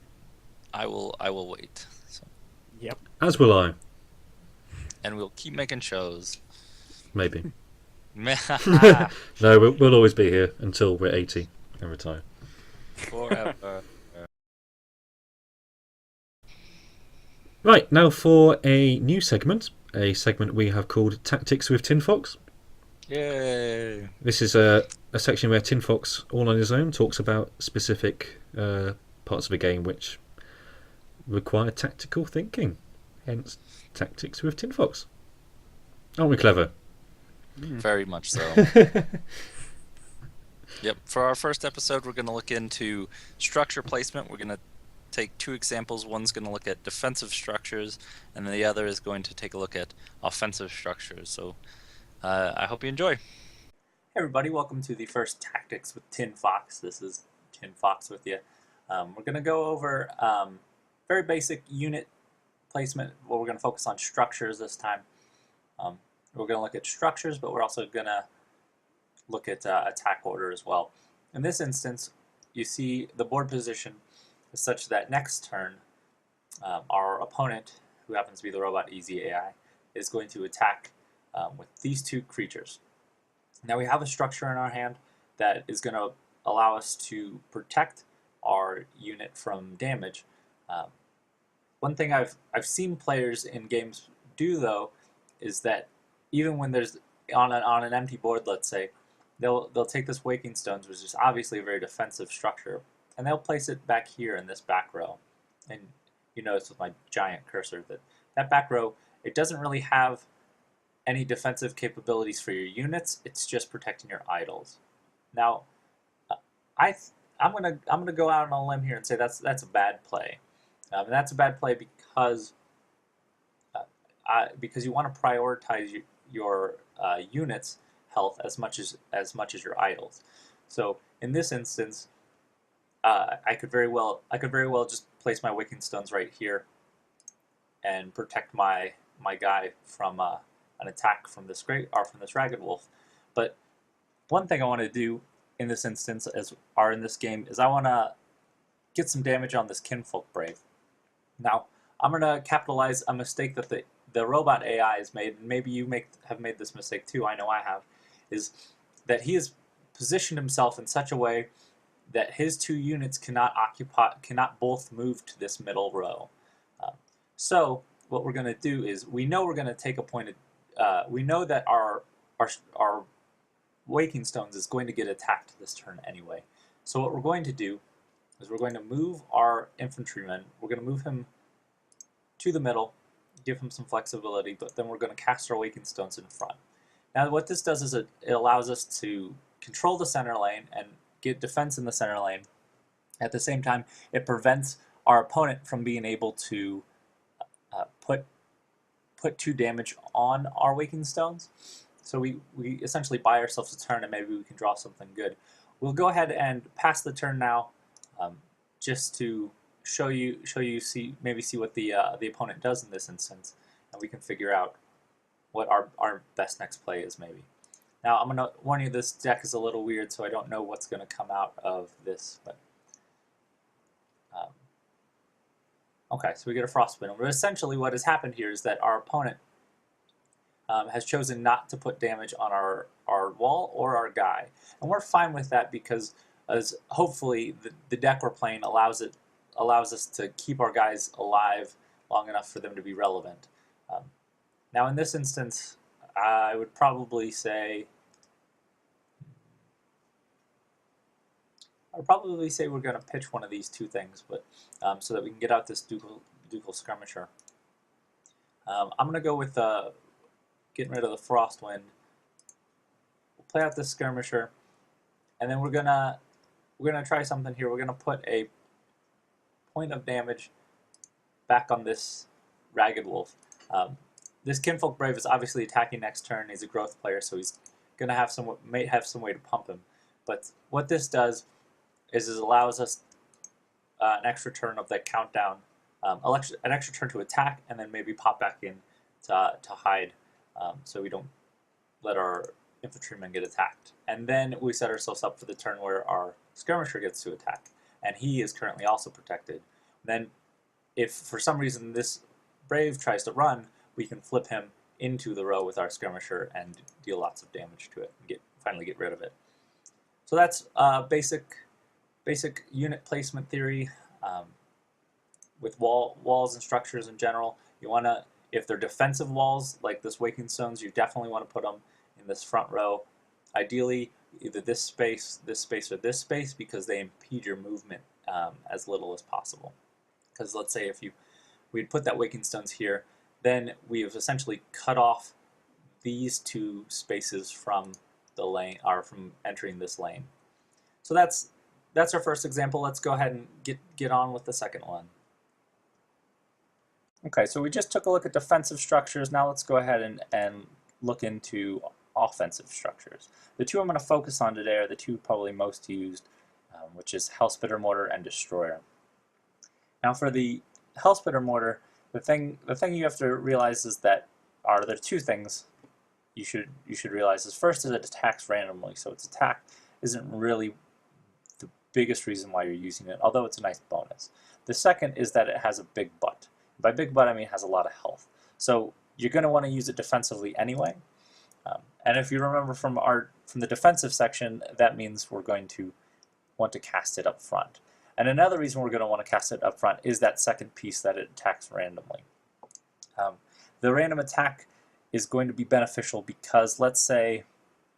S2: I will wait. So.
S3: Yep.
S1: As will I.
S2: and we'll keep making shows.
S1: Maybe.
S2: Forever.
S1: No, we'll always be here until we're 80 and retire. Right, now for a new segment. A segment we have called Tactics with Tinfox.
S2: Yay!
S1: This is a section where Tinfox, all on his own, talks about specific parts of a game which require tactical thinking. Hence, Tactics with Tinfox. Aren't we clever?
S2: Very much so. Yep. For our first episode, we're going to look into structure placement. We're going to take two examples. One's going to look at defensive structures, and the other is going to take a look at offensive structures. So I hope you enjoy.
S4: Hey everybody, welcome to the first Tactics with Tinfox. This is Tinfox with you. We're going to go over very basic unit placement. Well, we're going to focus on structures this time. We're going to look at structures, but we're also going to look at attack order as well. In this instance, you see the board position is such that next turn, our opponent, who happens to be the robot Easy AI, is going to attack with these two creatures. Now we have a structure in our hand that is going to allow us to protect our unit from damage. One thing I've seen players in games do, though, is that even when there's on an empty board, let's say, they'll take this Waking Stones, which is obviously a very defensive structure, and they'll place it back here in this back row. And you notice with my giant cursor that that back row, it doesn't really have any defensive capabilities for your units. It's just protecting your idols. Now, I'm gonna go out on a limb here and say that's a bad play, and that's a bad play because you want to prioritize your units' health as much as your idols. So in this instance, I could very well just place my Waking Stones right here and protect my guy from an attack from this Ragged Wolf. But one thing I want to do in this instance, in this game, is I want to get some damage on this Kinfolk Brave. Now, I'm going to capitalize a mistake that the robot AI has made, and maybe you have made this mistake too, I know I have, is that he has positioned himself in such a way that his two units cannot both move to this middle row. So what we're going to do is, we know we're going to take a point of, we know that our Waking Stones is going to get attacked this turn anyway. So what we're going to do is we're going to move our infantryman. We're going to move him to the middle, give him some flexibility, but then we're going to cast our Waking Stones in front. Now what this does is it allows us to control the center lane and get defense in the center lane. At the same time, it prevents our opponent from being able to put 2 damage on our Waking Stones. So we essentially buy ourselves a turn, and maybe we can draw something good. We'll go ahead and pass the turn now, just to show you see what the opponent does in this instance, and we can figure out what our best next play is maybe. Now I'm gonna warn you, this deck is a little weird, so I don't know what's gonna come out of this, but okay, so we get a Frostwind. But essentially what has happened here is that our opponent has chosen not to put damage on our wall or our guy. And we're fine with that because hopefully the deck we're playing allows us to keep our guys alive long enough for them to be relevant. Now in this instance, I would probably say we're going to pitch one of these two things, but so that we can get out this Ducal Skirmisher. I'm going to go with getting rid of the Frostwind. We'll play out this Skirmisher, and then we're gonna try something here. We're gonna put a point of damage back on this Ragged Wolf. This Kinfolk Brave is obviously attacking next turn. He's a growth player, so he's gonna may have some way to pump him. But what this does is it allows us an extra turn of that countdown, an extra turn to attack, and then maybe pop back in to hide, so we don't let our infantrymen get attacked. And then we set ourselves up for the turn where our Skirmisher gets to attack, and he is currently also protected. Then if for some reason this Brave tries to run, we can flip him into the row with our skirmisher and deal lots of damage to it and finally get rid of it. So that's basic unit placement theory with walls and structures in general. You want to, if they're defensive walls like this Waking Stones, you definitely want to put them in this front row. Ideally, either this space, or this space, because they impede your movement as little as possible. Because let's say if we'd put that Waking Stones here, then we have essentially cut off these two spaces from the lane, or from entering this lane. So that's our first example. Let's go ahead and get on with the second one. Okay, so we just took a look at defensive structures. Now let's go ahead and look into offensive structures. The two I'm going to focus on today are the two probably most used, which is Hellspitter Mortar and Destroyer. Now for the Hellspitter Mortar, the thing you have to realize is that there are two things you should realize. Is first is it attacks randomly, so its attack isn't really the biggest reason why you're using it, although it's a nice bonus. The second is that it has a big butt. By big butt I mean it has a lot of health. So you're going to want to use it defensively anyway. And if you remember from the defensive section, that means we're going to want to cast it up front. And another reason we're going to want to cast it up front is that second piece that it attacks randomly. The random attack is going to be beneficial because let's say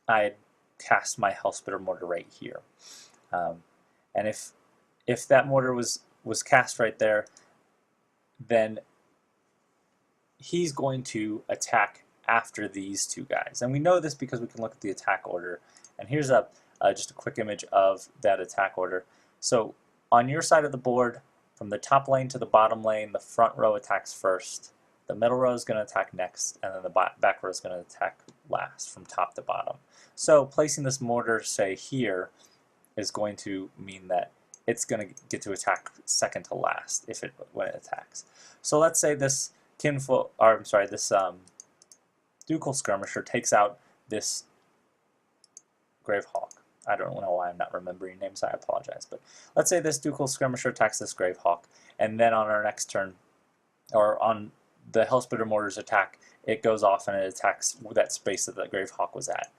S4: I cast my Hellspitter Mortar right here. And if that mortar was cast right there, then he's going to attack after these two guys. And we know this because we can look at the attack order. And here's just a quick image of that attack order. So on your side of the board, from the top lane to the bottom lane, the front row attacks first. The middle row is going to attack next, and then the back row is going to attack last, from top to bottom. So placing this mortar, say here, is going to mean that it's going to get to attack second to last when it attacks. So let's say this Ducal Skirmisher takes out this Gravehawk. I don't know why I'm not remembering names, I apologize. But let's say this Ducal Skirmisher attacks this Gravehawk, and then on our next turn, or on the Hellspitter Mortar's attack, it goes off and it attacks that space that the Gravehawk was at.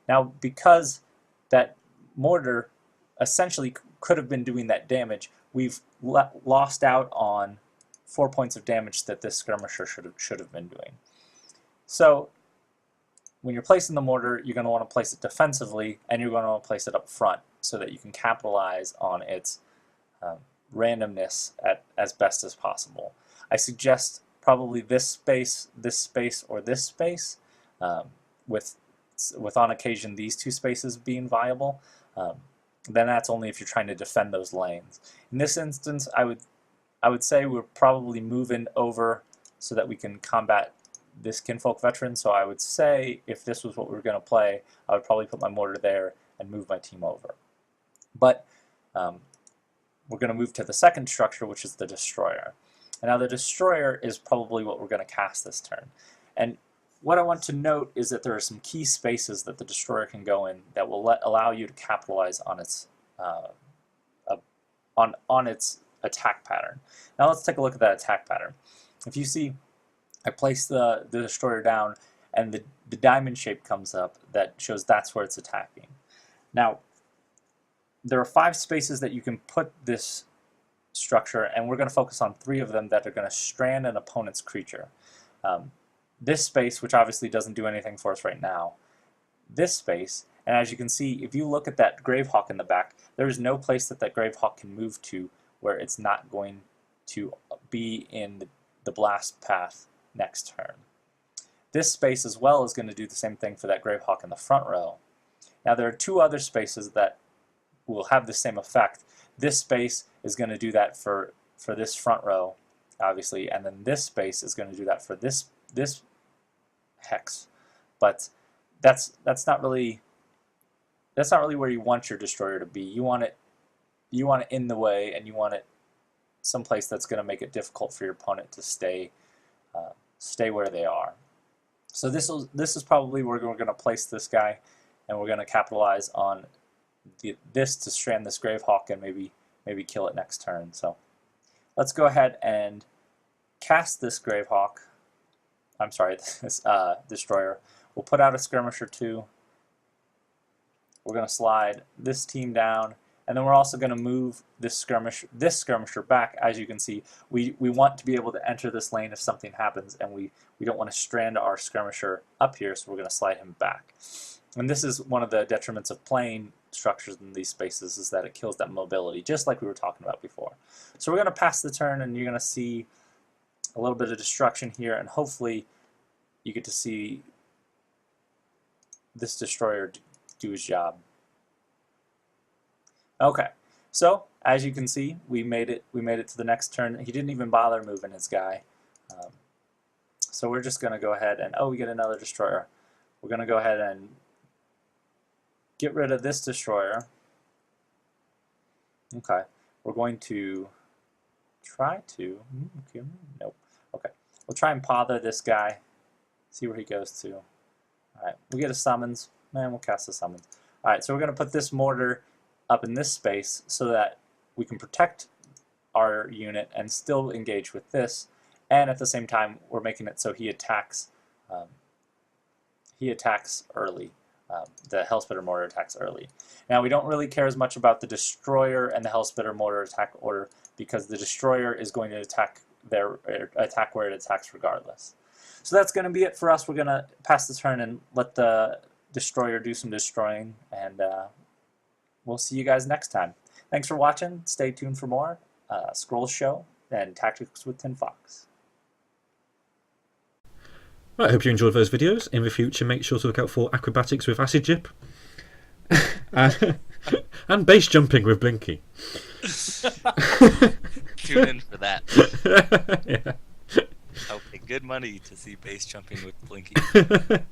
S4: Now, because that mortar essentially could have been doing that damage, we've lost out on 4 points of damage that this skirmisher should have been doing. So when you're placing the mortar, you're going to want to place it defensively, and you're going to want to place it up front so that you can capitalize on its randomness as best as possible. I suggest probably this space, or this space, with on occasion these two spaces being viable. Then that's only if you're trying to defend those lanes. In this instance, I would say we're probably moving over so that we can combat this Kinfolk Veteran. So I would say if this was what we were going to play, I would probably put my mortar there and move my team over. But we're going to move to the second structure, which is the Destroyer. And now the Destroyer is probably what we're going to cast this turn. And what I want to note is that there are some key spaces that the Destroyer can go in that will allow you to capitalize on its its attack pattern. Now let's take a look at that attack pattern. If you see, I place the Destroyer down, and the diamond shape comes up that shows that's where it's attacking. Now, there are 5 spaces that you can put this structure, and we're going to focus on 3 of them that are going to strand an opponent's creature. This space, which obviously doesn't do anything for us right now, this space, and as you can see, if you look at that Gravehawk in the back, there is no place that Gravehawk can move to where it's not going to be in the blast path next turn. This space as well is going to do the same thing for that Gravehawk in the front row. Now there are 2 other spaces that will have the same effect. This space is going to do that for this front row, obviously, and then this space is going to do that for this hex. But that's not really where you want your Destroyer to be. You want it in the way, and you want it someplace that's going to make it difficult for your opponent to stay where they are. So this is probably where we're going to place this guy, and we're going to capitalize on this to strand this Gravehawk and maybe kill it next turn. So let's go ahead and cast this Gravehawk. I'm sorry, this destroyer. We'll put out a skirmisher too. We're going to slide this team down, and then we're also going to move this skirmisher back. As you can see, we want to be able to enter this lane if something happens, and we don't want to strand our skirmisher up here, so we're going to slide him back. And this is one of the detriments of playing structures in these spaces, is that it kills that mobility, just like we were talking about before. So we're going to pass the turn, and you're going to see a little bit of destruction here, and hopefully you get to see this destroyer do his job. Okay, so as you can see, we made it to the next turn. He didn't even bother moving his guy. So we're just going to go ahead and, oh, we get another destroyer. We're going to go ahead and get rid of this destroyer. Okay, we're going to try to, nope. Okay, we'll try and bother this guy, see where he goes to. Alright, we get a summons, and we'll cast a summons. Alright, so we're going to put this mortar up in this space so that we can protect our unit and still engage with this, and at the same time we're making it so he attacks early. The Hellspitter mortar attacks early. Now we don't really care as much about the destroyer and the Hellspitter mortar attack order, because the destroyer is going to attack where it attacks regardless. So that's going to be it for us. We're going to pass the turn and let the destroyer do some destroying, and we'll see you guys next time. Thanks for watching. Stay tuned for more Scrolls Show and Tactics with Tinfox.
S1: Right, I hope you enjoyed those videos. In the future, make sure to look out for acrobatics with Acid Jip and base jumping with Blinky.
S2: Tune in for that.
S1: Yeah.
S2: I'll pay good money to see base jumping with Blinky.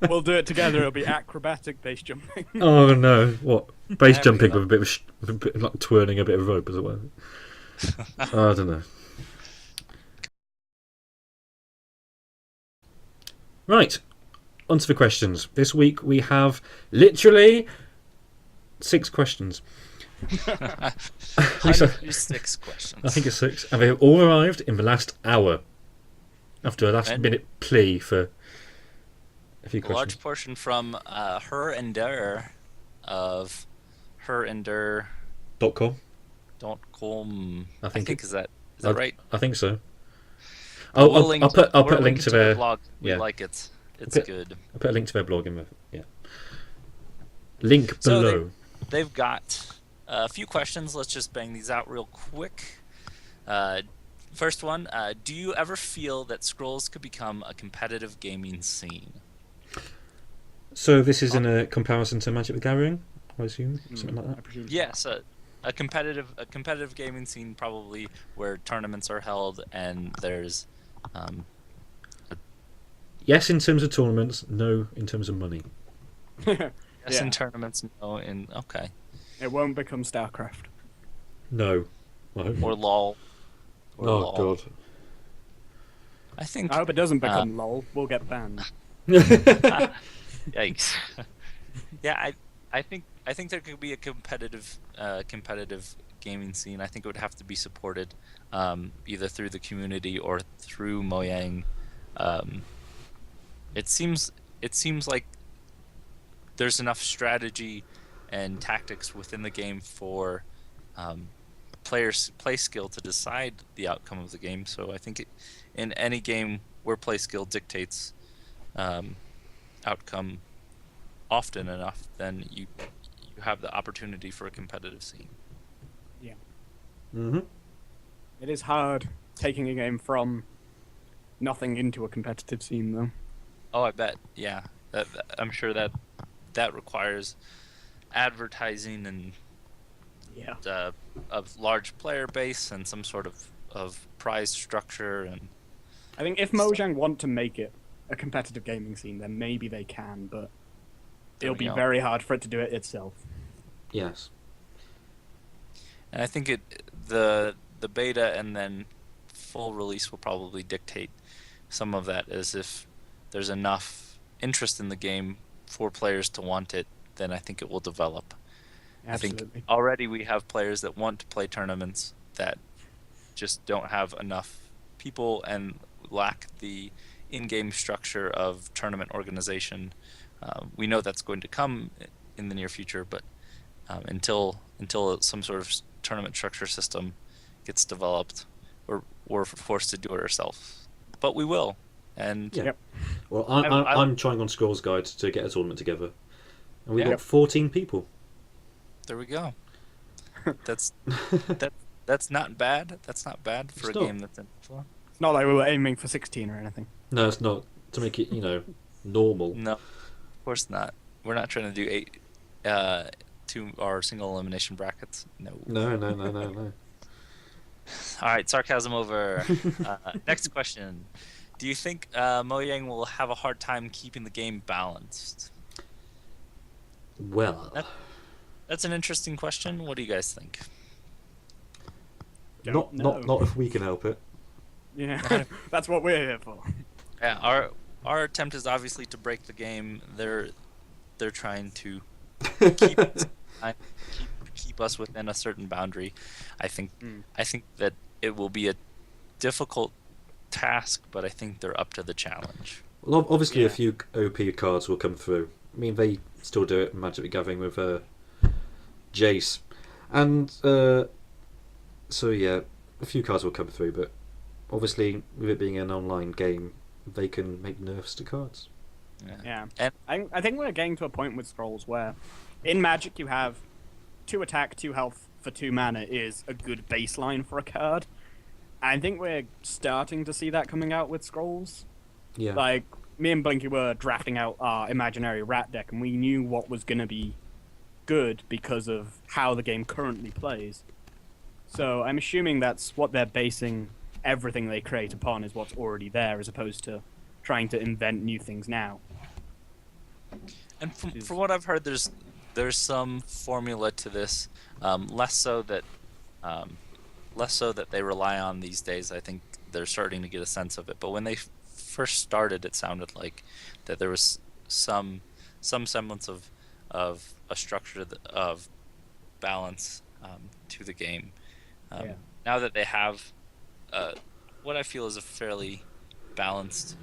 S3: We'll do it together. It'll be acrobatic base jumping.
S1: Oh no! What base
S2: There we
S1: jumping
S2: go.
S1: with a bit like twirling a bit of rope as well? Oh, I don't know. Right, on to the questions. This week we have literally 6 questions.
S2: 106 questions.
S1: I think it's 6, and they've all arrived in the last hour after a last
S2: And-
S1: minute plea for a few
S2: A
S1: questions.
S2: large portion from her and der of her and der
S1: .com.
S2: .com.
S1: I think
S2: is that right?
S1: I think so.
S2: We'll
S1: I'll put a
S2: we're
S1: link
S2: linking
S1: to their
S2: blog. We
S1: yeah.
S2: like it. It's
S1: put-
S2: good.
S1: I'll put a link to their blog in the link
S2: So
S1: below.
S2: They've got a few questions. Let's just bang these out real quick. First one, do you ever feel that Scrolls could become a competitive gaming scene?
S1: So this is in a comparison to Magic the Gathering, I assume, something like
S3: I
S1: that.
S3: presume.
S2: Yes, a competitive gaming scene, probably where tournaments are held and there's
S1: Yes, in terms of tournaments. No, in terms of money.
S2: yes
S3: Yeah.
S2: in tournaments, no in okay.
S3: It won't become StarCraft.
S1: No. I hope
S2: Or
S1: not.
S2: LOL. Or
S1: Oh
S2: LOL.
S1: god.
S2: I think
S3: I hope it doesn't become LOL. We'll get banned.
S2: yikes. Yeah, I think there could be a competitive gaming scene. I think it would have to be supported either through the community or through Mojang. It seems like there's enough strategy and tactics within the game for players' play skill to decide the outcome of the game. So I think in any game where play skill dictates outcome often enough, then you have the opportunity for a competitive scene.
S3: Yeah.
S1: Mm-hmm.
S3: It is hard taking a game from nothing into a competitive scene, though.
S2: Oh, I bet. Yeah, I'm sure that requires advertising and
S3: Yeah.
S2: a large player base and some sort of prize structure and.
S3: I think if Mojang want to make it a competitive gaming scene, then maybe they can, but it'll be
S2: Yeah.
S3: very hard for it to do it itself.
S1: Yes.
S2: And I think the beta and then full release will probably dictate some of that, as if there's enough interest in the game for players to want it, then I think it will develop. I
S3: Absolutely.
S2: think already we have players that want to play tournaments that just don't have enough people and lack the in-game structure of tournament organization. We know that's going to come in the near future, but until some sort of tournament structure system gets developed, we're forced to do it ourselves. But we will. And
S1: Yeah.
S3: Yep.
S1: Well,
S2: I-
S1: I'm trying on Scrolls Guide to get a tournament together, and we
S2: Yeah.
S1: got 14 people.
S2: there we go. That's that's not bad. That's not bad for
S1: It's
S2: a
S1: not.
S2: game that's in floor.
S3: It's not like we were aiming for 16 or anything.
S1: No, it's not to make it normal.
S2: No, of course not. We're not trying to do 8 to our single elimination brackets. No.
S1: No.
S2: All right, sarcasm over. Next question. Do you think Mojang will have a hard time keeping the game balanced?
S1: Well,
S2: That's an interesting question. What do you guys think?
S1: not if we can help it.
S3: Yeah, that's what we're here for.
S2: Yeah, our attempt is obviously to break the game. They're trying to keep keep us within a certain boundary. I think that it will be a difficult task, but I think they're up to the challenge.
S1: Well, obviously,
S3: Yeah.
S1: a few OP cards will come through. I mean, they still do it in Magic the Gathering with Jace, and so yeah, a few cards will come through. But obviously, with it being an online game, they can make nerfs to cards.
S3: Yeah.
S2: And
S3: I think we're getting to a point with Scrolls where in Magic you have 2 attack, 2 health for 2 mana is a good baseline for a card. I think we're starting to see that coming out with Scrolls.
S1: Yeah,
S3: Like, me and Blinky were drafting out our imaginary rat deck, and we knew what was going to be good because of how the game currently plays. So I'm assuming that's what they're basing everything they create upon, is what's already there, as opposed to trying to invent new things now.
S2: And from what I've heard, there's some formula to this, less so that they rely on these days. I think they're starting to get a sense of it. But when they first started, it sounded like that there was some semblance of a structure of balance to the game.
S3: Yeah.
S2: Now that they have what I feel is a fairly balanced,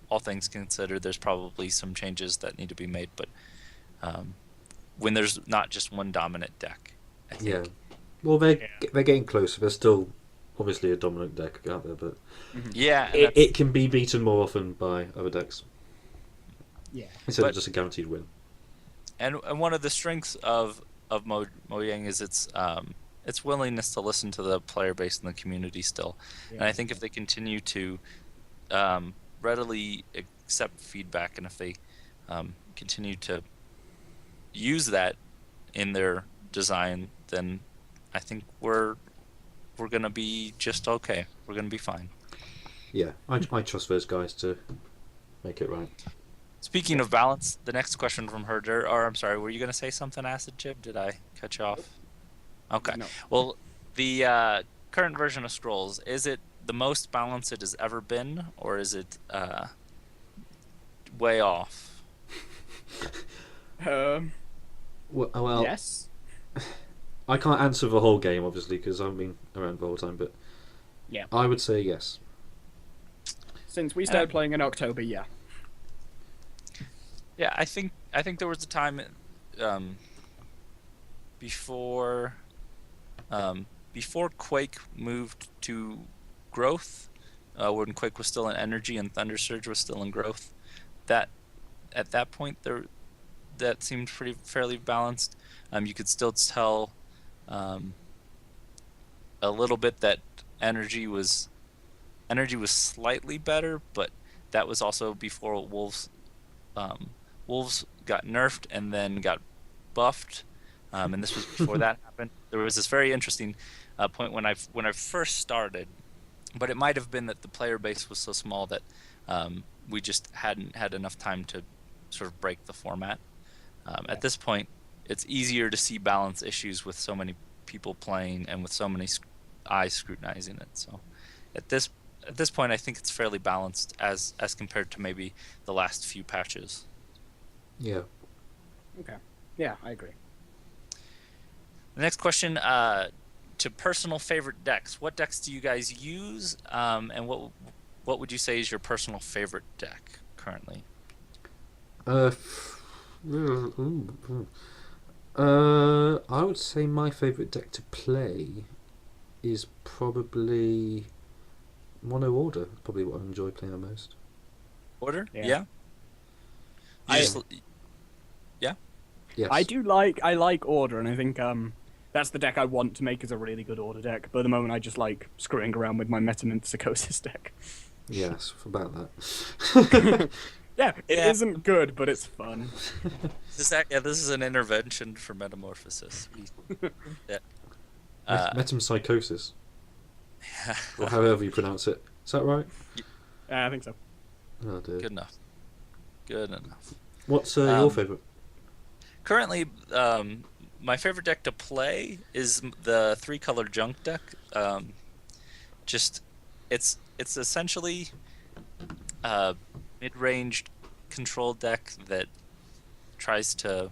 S2: all things considered, there's probably some changes that need to be made. But when there's not just one dominant deck, I think,
S1: yeah. Well, they're getting closer. There's still obviously a dominant deck out there, but
S2: yeah, and
S1: it can be beaten more often by other decks
S3: Yeah.
S1: instead of
S2: But-
S1: just a guaranteed win.
S2: and one of the strengths of Mojang is its willingness to listen to the player base and the community still. And I think if they continue to readily accept feedback, and if they continue to use that in their design, then I think we're gonna be just okay. We're gonna be fine.
S1: Yeah, I trust those guys to make it right.
S2: Speaking of balance, the next question from her, or I'm sorry, were you gonna say something, Acid Chip? Did I cut you off? Okay.
S3: No.
S2: Well, the current version of Scrolls, is it the most balanced it has ever been, or is it way off?
S1: Well,
S3: Yes.
S1: I can't answer the whole game, obviously, because I've been around the whole time, but
S3: Yeah.
S1: I would say yes.
S3: Since we started playing in October, yeah.
S2: Yeah, I think there was a time before Quake moved to growth, when Quake was still in energy and Thunder Surge was still in growth. That at that point that seemed fairly balanced. You could still tell a little bit that energy was slightly better, but that was also before Wolves got nerfed and then got buffed, and this was before that happened. There was this very interesting point when I first started, but it might have been that the player base was so small that we just hadn't had enough time to sort of break the format. At this point, it's easier to see balance issues with so many people playing and with so many eyes scrutinizing it. So at this point, I think it's fairly balanced as compared to maybe the last few patches.
S1: Yeah.
S3: Okay. Yeah, I agree.
S2: The next question, to personal favorite decks. What decks do you guys use? And what would you say is your personal favorite deck currently?
S1: Uh, I would say my favourite deck to play is probably Mono Order. Probably what I enjoy playing the most.
S2: Order?
S3: Yeah.
S2: Yeah.
S3: I-
S2: Yeah.
S1: Yes.
S3: I like Order, and I think that's the deck I want to make as a really good Order deck. But at the moment, I just like screwing around with my Metanin Psychosis deck.
S1: Yes, about that.
S3: Yeah, it
S2: Yeah.
S3: isn't good, but it's fun.
S2: This is an intervention for Metamorphosis. Yeah.
S1: Metempsychosis, or however you pronounce it. Is that right?
S3: Yeah, I think so.
S1: Oh dear.
S2: Good enough. Good enough.
S1: What's your favourite?
S2: Currently, my favorite deck to play is the 3-color junk deck. It's essentially a mid-ranged control deck that tries to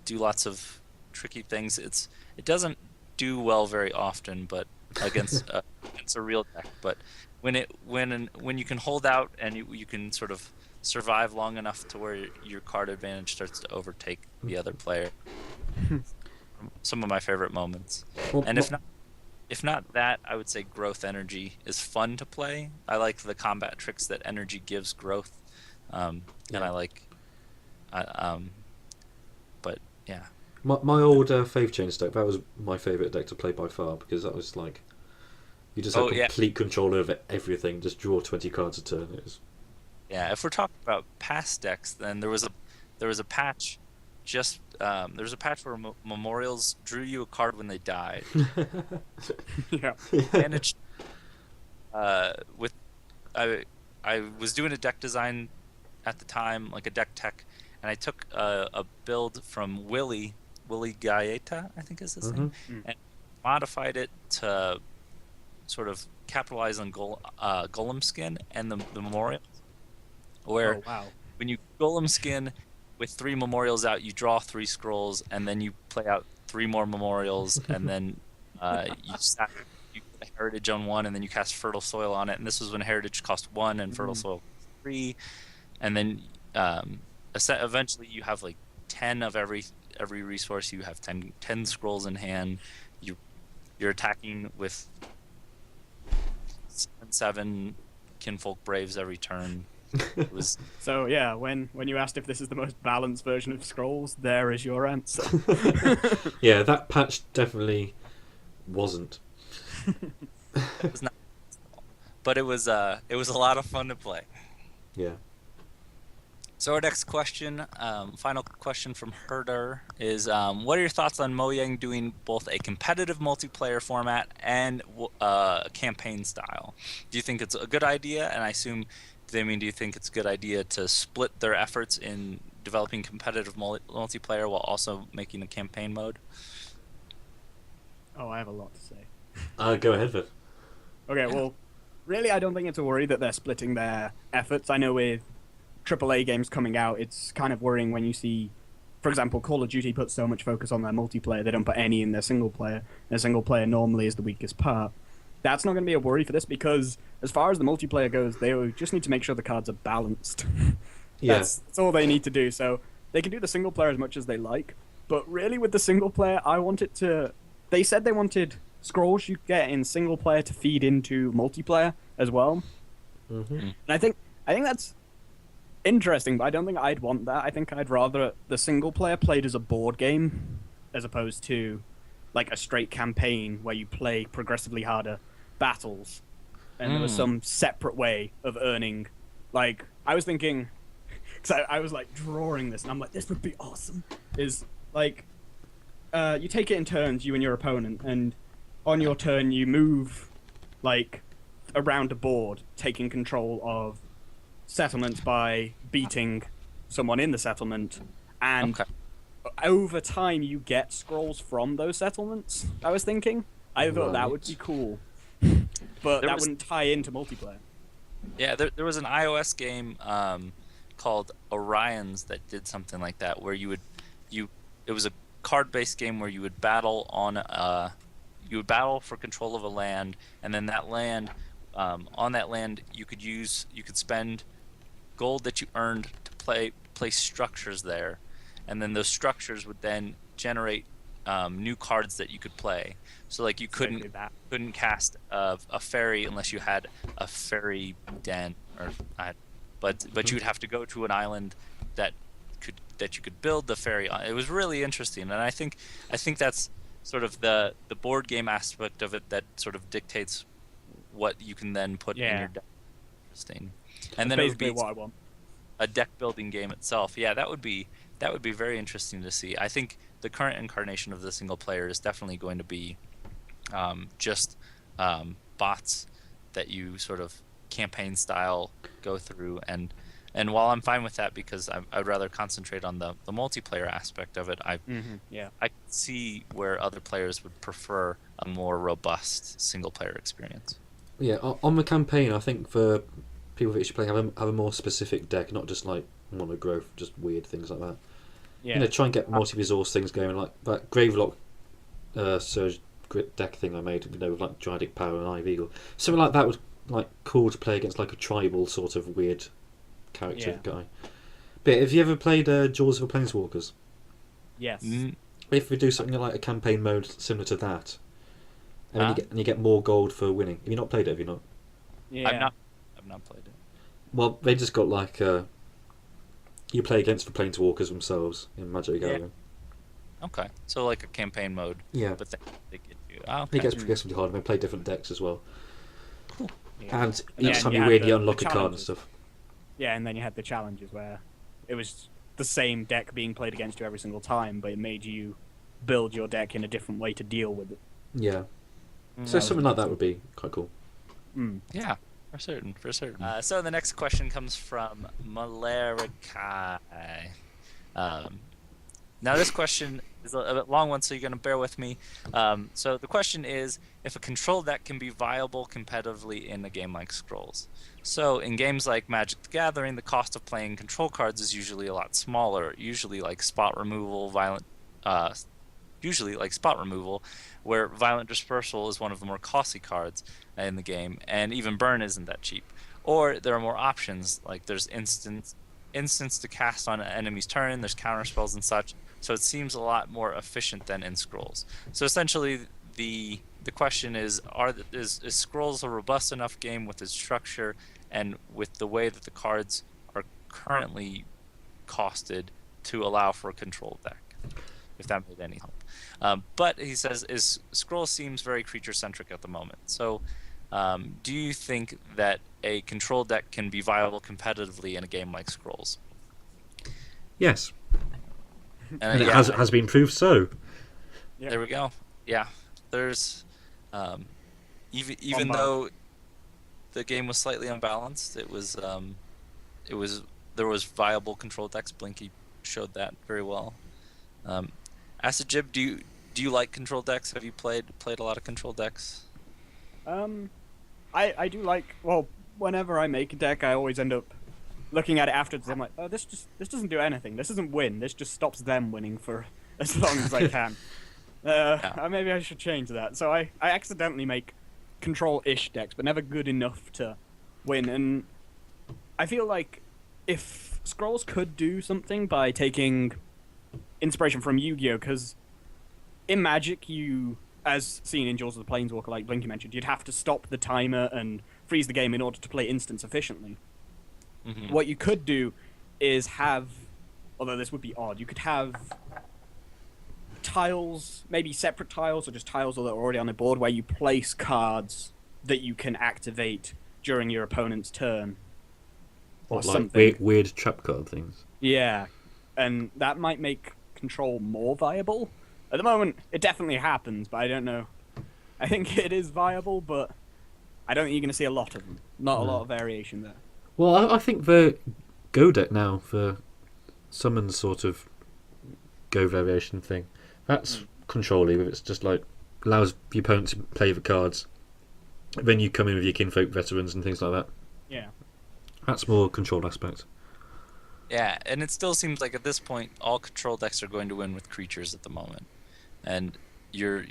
S2: do lots of tricky things. It doesn't do well very often, but against a real deck. But when you can hold out and you can sort of survive long enough to where your card advantage starts to overtake the other player. Some of my favorite moments.
S1: Well,
S2: And if not that, I would say Growth Energy is fun to play. I like the combat tricks that energy gives growth, and I like, but yeah.
S1: my old Faith Chain deck, that was my favourite deck to play by far, because that was like you just had complete control over everything. Just draw 20 cards a turn. It was...
S2: Yeah, if we're talking about past decks, then there was a patch. There was a patch where Memorials drew you a card when they died.
S3: Yeah.
S2: Managed with I was doing a deck design at the time, like a deck tech, and I took a build from Willie Gaeta, I think is his name, and modified it to sort of capitalize on Golem Skin and the Memorial. Where
S3: Oh, wow.
S2: when you Golem Skin with 3 Memorials out, you draw 3 scrolls, and then you play out 3 more Memorials, and then you put Heritage on 1, and then you cast Fertile Soil on it. And this was when Heritage cost 1 and Fertile Soil cost 3. And then eventually you have like 10 of every resource. You have 10 scrolls in hand. You're attacking with 7 Kinfolk Braves every turn. It was
S3: So yeah, when you asked if this is the most balanced version of Scrolls, there is your answer.
S1: Yeah, that patch definitely wasn't.
S2: it was not, but it was a lot of fun to play.
S1: Yeah.
S2: So our next question, final question from Herder is, what are your thoughts on Mojang doing both a competitive multiplayer format and a campaign style? Do you think it's a good idea? And I assume, do you think it's a good idea to split their efforts in developing competitive multiplayer while also making a campaign mode?
S3: Oh, I have a lot to say.
S1: Go ahead, Viv.
S3: Okay, well, really, I don't think it's a worry that they're splitting their efforts. I know with AAA games coming out, it's kind of worrying when you see, for example, Call of Duty puts so much focus on their multiplayer, they don't put any in their single player. Their single player normally is the weakest part. That's not going to be a worry for this because, as far as the multiplayer goes, they just need to make sure the cards are balanced.
S1: Yeah.
S3: That's all they need to do. So they can do the single player as much as they like, but really with the single player, I want it to... They said they wanted scrolls you get in single player to feed into multiplayer as well.
S1: Mm-hmm.
S3: And I think that's interesting, but I don't think I'd want that. I think I'd rather the single player played as a board game as opposed to like a straight campaign where you play progressively harder battles and there was some separate way of earning. Like, I was thinking, because I was like drawing this and I'm like, this would be awesome, is like you take it in turns, you and your opponent, and on your turn you move like around a board, taking control of settlements by beating someone in the settlement, and over time you get scrolls from those settlements. I was thinking, I thought that would be cool, but that wouldn't tie into multiplayer.
S2: Yeah, there was an iOS game called Orions that did something like that, where it was a card-based game where you would battle on you would battle for control of a land, and then that land, on that land, you could spend gold that you earned to place structures there, and then those structures would then generate new cards that you could play. So like you couldn't cast a fairy unless you had a fairy den, but you'd have to go to an island that you could build the fairy on. It was really interesting, and I think that's sort of the board game aspect of it that sort of dictates what you can then put in your deck. Interesting. And then it would be
S3: what I want.
S2: a deck building game itself. Yeah, that would be very interesting to see. I think the current incarnation of the single player is definitely going to be just bots that you sort of campaign style go through, and while I'm fine with that because I'd rather concentrate on the multiplayer aspect of it, I can see where other players would prefer a more robust single player experience.
S1: Yeah, on the campaign, I think for people that should play have a more specific deck, not just like monogrowth, just weird things like that.
S3: Yeah.
S1: Try and get multi-resource things going, like that Gravelock Surge deck thing I made, with like Dradic Power and Ivy Eagle. Something like that was like cool to play against, like a tribal sort of weird character guy. But have you ever played Jaws of the Planeswalkers?
S3: Yes.
S1: If we do something like a campaign mode similar to that, and you get more gold for winning. Have you not played it? Have you not?
S3: Yeah.
S2: I've not played it.
S1: Well, they just got like you play against the Planeswalkers themselves in Magic the Gathering.
S2: Okay, so like a campaign mode.
S1: Yeah.
S2: But they get you. Oh, okay.
S1: It gets progressively harder. They play different decks as well.
S2: Cool.
S3: Yeah.
S1: And each time
S3: you
S1: you
S3: had
S1: win,
S3: the
S1: you unlock a card and
S3: challenges.
S1: stuff.
S3: Yeah, and then you had the challenges where it was the same deck being played against you every single time, but it made you build your deck in a different way to deal with it.
S1: Yeah. So something like that would be quite cool.
S2: Yeah, for certain. So the next question comes from Malarikai. Now this question is a bit long one, so you're going to bear with me. So the question is, if a control deck can be viable competitively in a game like Scrolls. So in games like Magic the Gathering, the cost of playing control cards is usually a lot smaller, usually like spot removal, where Violent Dispersal is one of the more costly cards in the game, and even Burn isn't that cheap. Or there are more options, like there's instants to cast on an enemy's turn, there's counterspells and such, so it seems a lot more efficient than in Scrolls. So essentially the question is Scrolls a robust enough game with its structure and with the way that the cards are currently costed to allow for a control deck, if that made any help. But he says Scrolls seems very creature-centric at the moment. So do you think that a control deck can be viable competitively in a game like Scrolls?
S1: Yes. And it
S2: yeah,
S1: has been proved so.
S2: There we go. Yeah. There's even though the game was slightly unbalanced, there was viable control decks. Blinky showed that very well. Acid Jib, do you like control decks? Have you played a lot of control decks?
S3: I do like, well, whenever I make a deck, I always end up looking at it afterwards. I'm like, oh, this doesn't do anything. This doesn't win. This just stops them winning for as long as I can. Maybe I should change that. So I accidentally make control-ish decks, but never good enough to win. And I feel like if Scrolls could do something by taking inspiration from Yu-Gi-Oh, because in Magic, you, as seen in Jaws of the Planeswalker, like Blinky mentioned, you'd have to stop the timer and freeze the game in order to play instants efficiently.
S2: Mm-hmm.
S3: What you could do is have, although this would be odd, you could have tiles, maybe separate tiles or just tiles that are already on the board where you place cards that you can activate during your opponent's turn. Or
S1: Like
S3: something.
S1: weird trap card things.
S3: Yeah, and that might make control more viable. At the moment, it definitely happens, but I don't know. I think it is viable, but I don't think you're going to see a lot of them. Not a lot of variation there.
S1: Well, I think the Go deck now, the summon sort of Go variation thing, that's control-y. It's just like allows the opponent to play the cards. Then you come in with your Kinfolk veterans and things like that.
S3: Yeah.
S1: That's more control aspect.
S2: Yeah, and it still seems like at this point all control decks are going to win with creatures at the moment, and your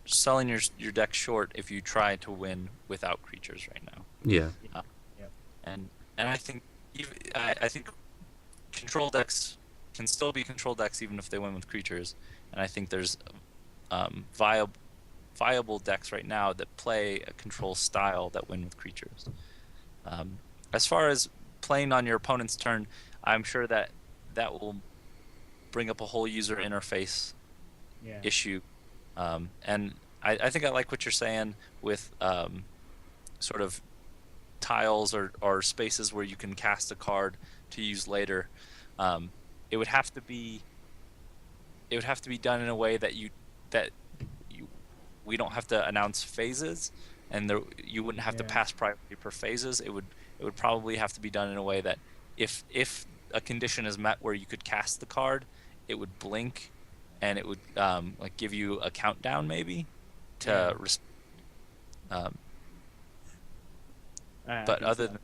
S2: selling your deck short if you try to win without creatures right now.
S1: Yeah.
S2: And I think I think control decks can still be control decks even if they win with creatures, and I think there's viable decks right now that play a control style that win with creatures. As far as playing on your opponent's turn, I'm sure that will bring up a whole user interface issue, and I think I like what you're saying with sort of tiles or spaces where you can cast a card to use later. It would have to be done in a way that we don't have to announce phases, and you wouldn't have to pass priority per phases. It would probably have to be done in a way that if a condition is met where you could cast the card, it would blink, and it would like give you a countdown maybe to. But other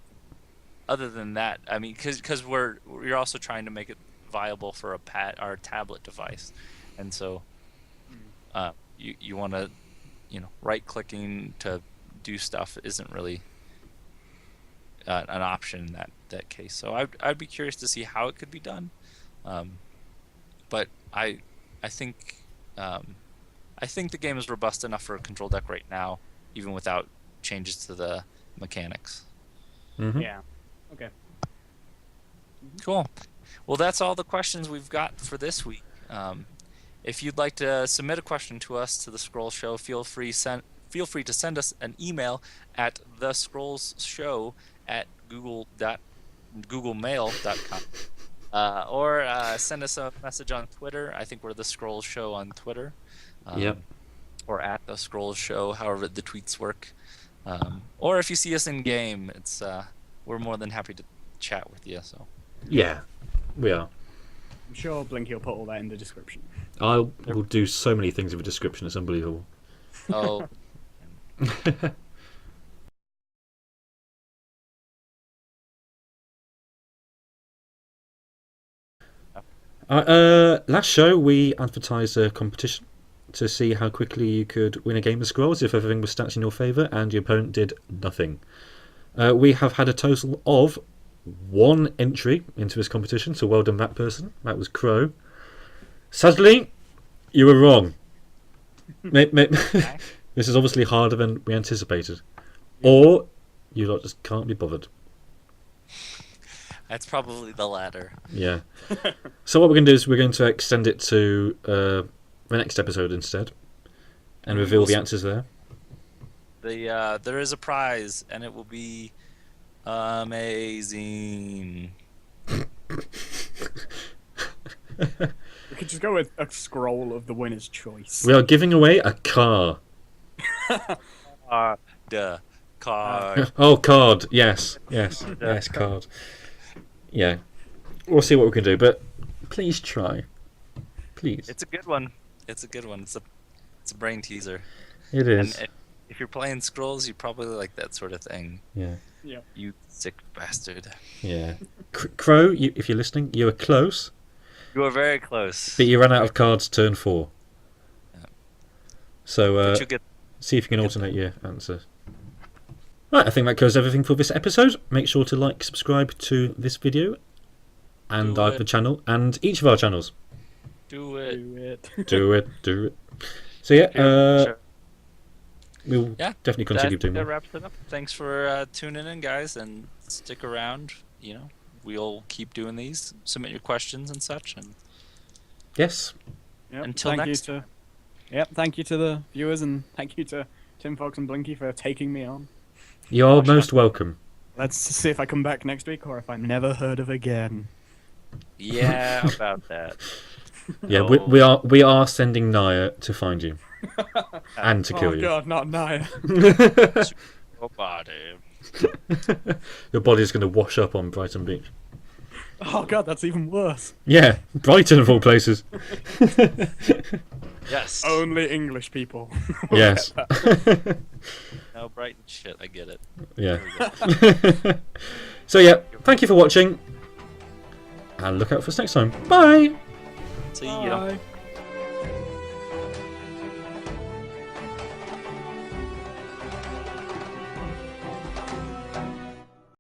S2: than that, I mean, because you're also trying to make it viable for a pad or a tablet device, and so you want to, right clicking to do stuff isn't really an option in that case. So I'd be curious to see how it could be done, but I think the game is robust enough for a control deck right now, even without changes to the mechanics.
S1: Mm-hmm.
S3: Yeah. Okay.
S2: Cool. Well, that's all the questions we've got for this week. If you'd like to submit a question to us to the Scrolls Show, feel free to send us an email at thescrollsshow@googlemail.com. Or send us a message on Twitter. I think we're the Scrolls Show on Twitter.
S1: Yep.
S2: Or at the Scrolls Show, however the tweets work. Or if you see us in game, it's we're more than happy to chat with you. So.
S1: Yeah, we are.
S3: I'm sure Blinky will put all that in the description.
S1: I will do so many things with a description. It's unbelievable.
S2: Oh.
S1: Last show we advertised a competition to see how quickly you could win a game of Scrolls if everything was stacked in your favour and your opponent did nothing. We have had a total of 1 entry into this competition, so well done that person. That was Crow. Sadly, you were wrong. This is obviously harder than we anticipated. Or you lot just can't be bothered.
S2: That's probably the latter.
S1: Yeah. So what we're going to do is we're going to extend it to the next episode instead and reveal the answers there.
S2: There is a prize, and it will be amazing.
S3: We could just go with a scroll of the winner's choice.
S1: We are giving away a car.
S2: The card.
S1: Oh, card. Yes, card. Yeah. We'll see what we can do, but please try. Please.
S2: It's a good one. It's a brain teaser.
S1: It is.
S2: And if you're playing Scrolls, you probably like that sort of thing.
S1: Yeah.
S3: Yeah.
S2: You sick bastard.
S1: Yeah. Crow, if you're listening, you were close.
S2: You were very close.
S1: But you ran out of cards turn 4.
S2: Yeah.
S1: So see if you can alternate your answer. Right, I think that covers everything for this episode. Make sure to like, subscribe to this video and the channel and each of our channels.
S2: Do it.
S1: Do it. So yeah,
S2: Sure.
S1: we'll definitely continue doing
S2: that
S1: more.
S2: wraps it up. Thanks for tuning in, guys, and stick around. We'll keep doing these. Submit your questions and such. And
S1: Yes.
S3: Yep.
S2: Until next time.
S3: Thank you to the viewers, and thank you to Tinfox and Blinky for taking me on.
S1: You're most welcome.
S3: Let's see if I come back next week or if I'm never heard of again.
S2: Yeah, about that.
S1: Yeah,
S2: No.
S1: we are sending Naya to find you and to kill
S3: Oh
S1: you.
S3: god, not Naya.
S2: Your body.
S1: Your body's going to wash up on Brighton Beach.
S3: Oh god, that's even worse.
S1: Yeah, Brighton of all places.
S2: Yes.
S3: Only English people.
S1: Yes.
S2: No, Brighton shit. I get it.
S1: Yeah. So yeah, thank you for watching, and look out for us next time. Bye.
S2: See ya.
S3: Bye.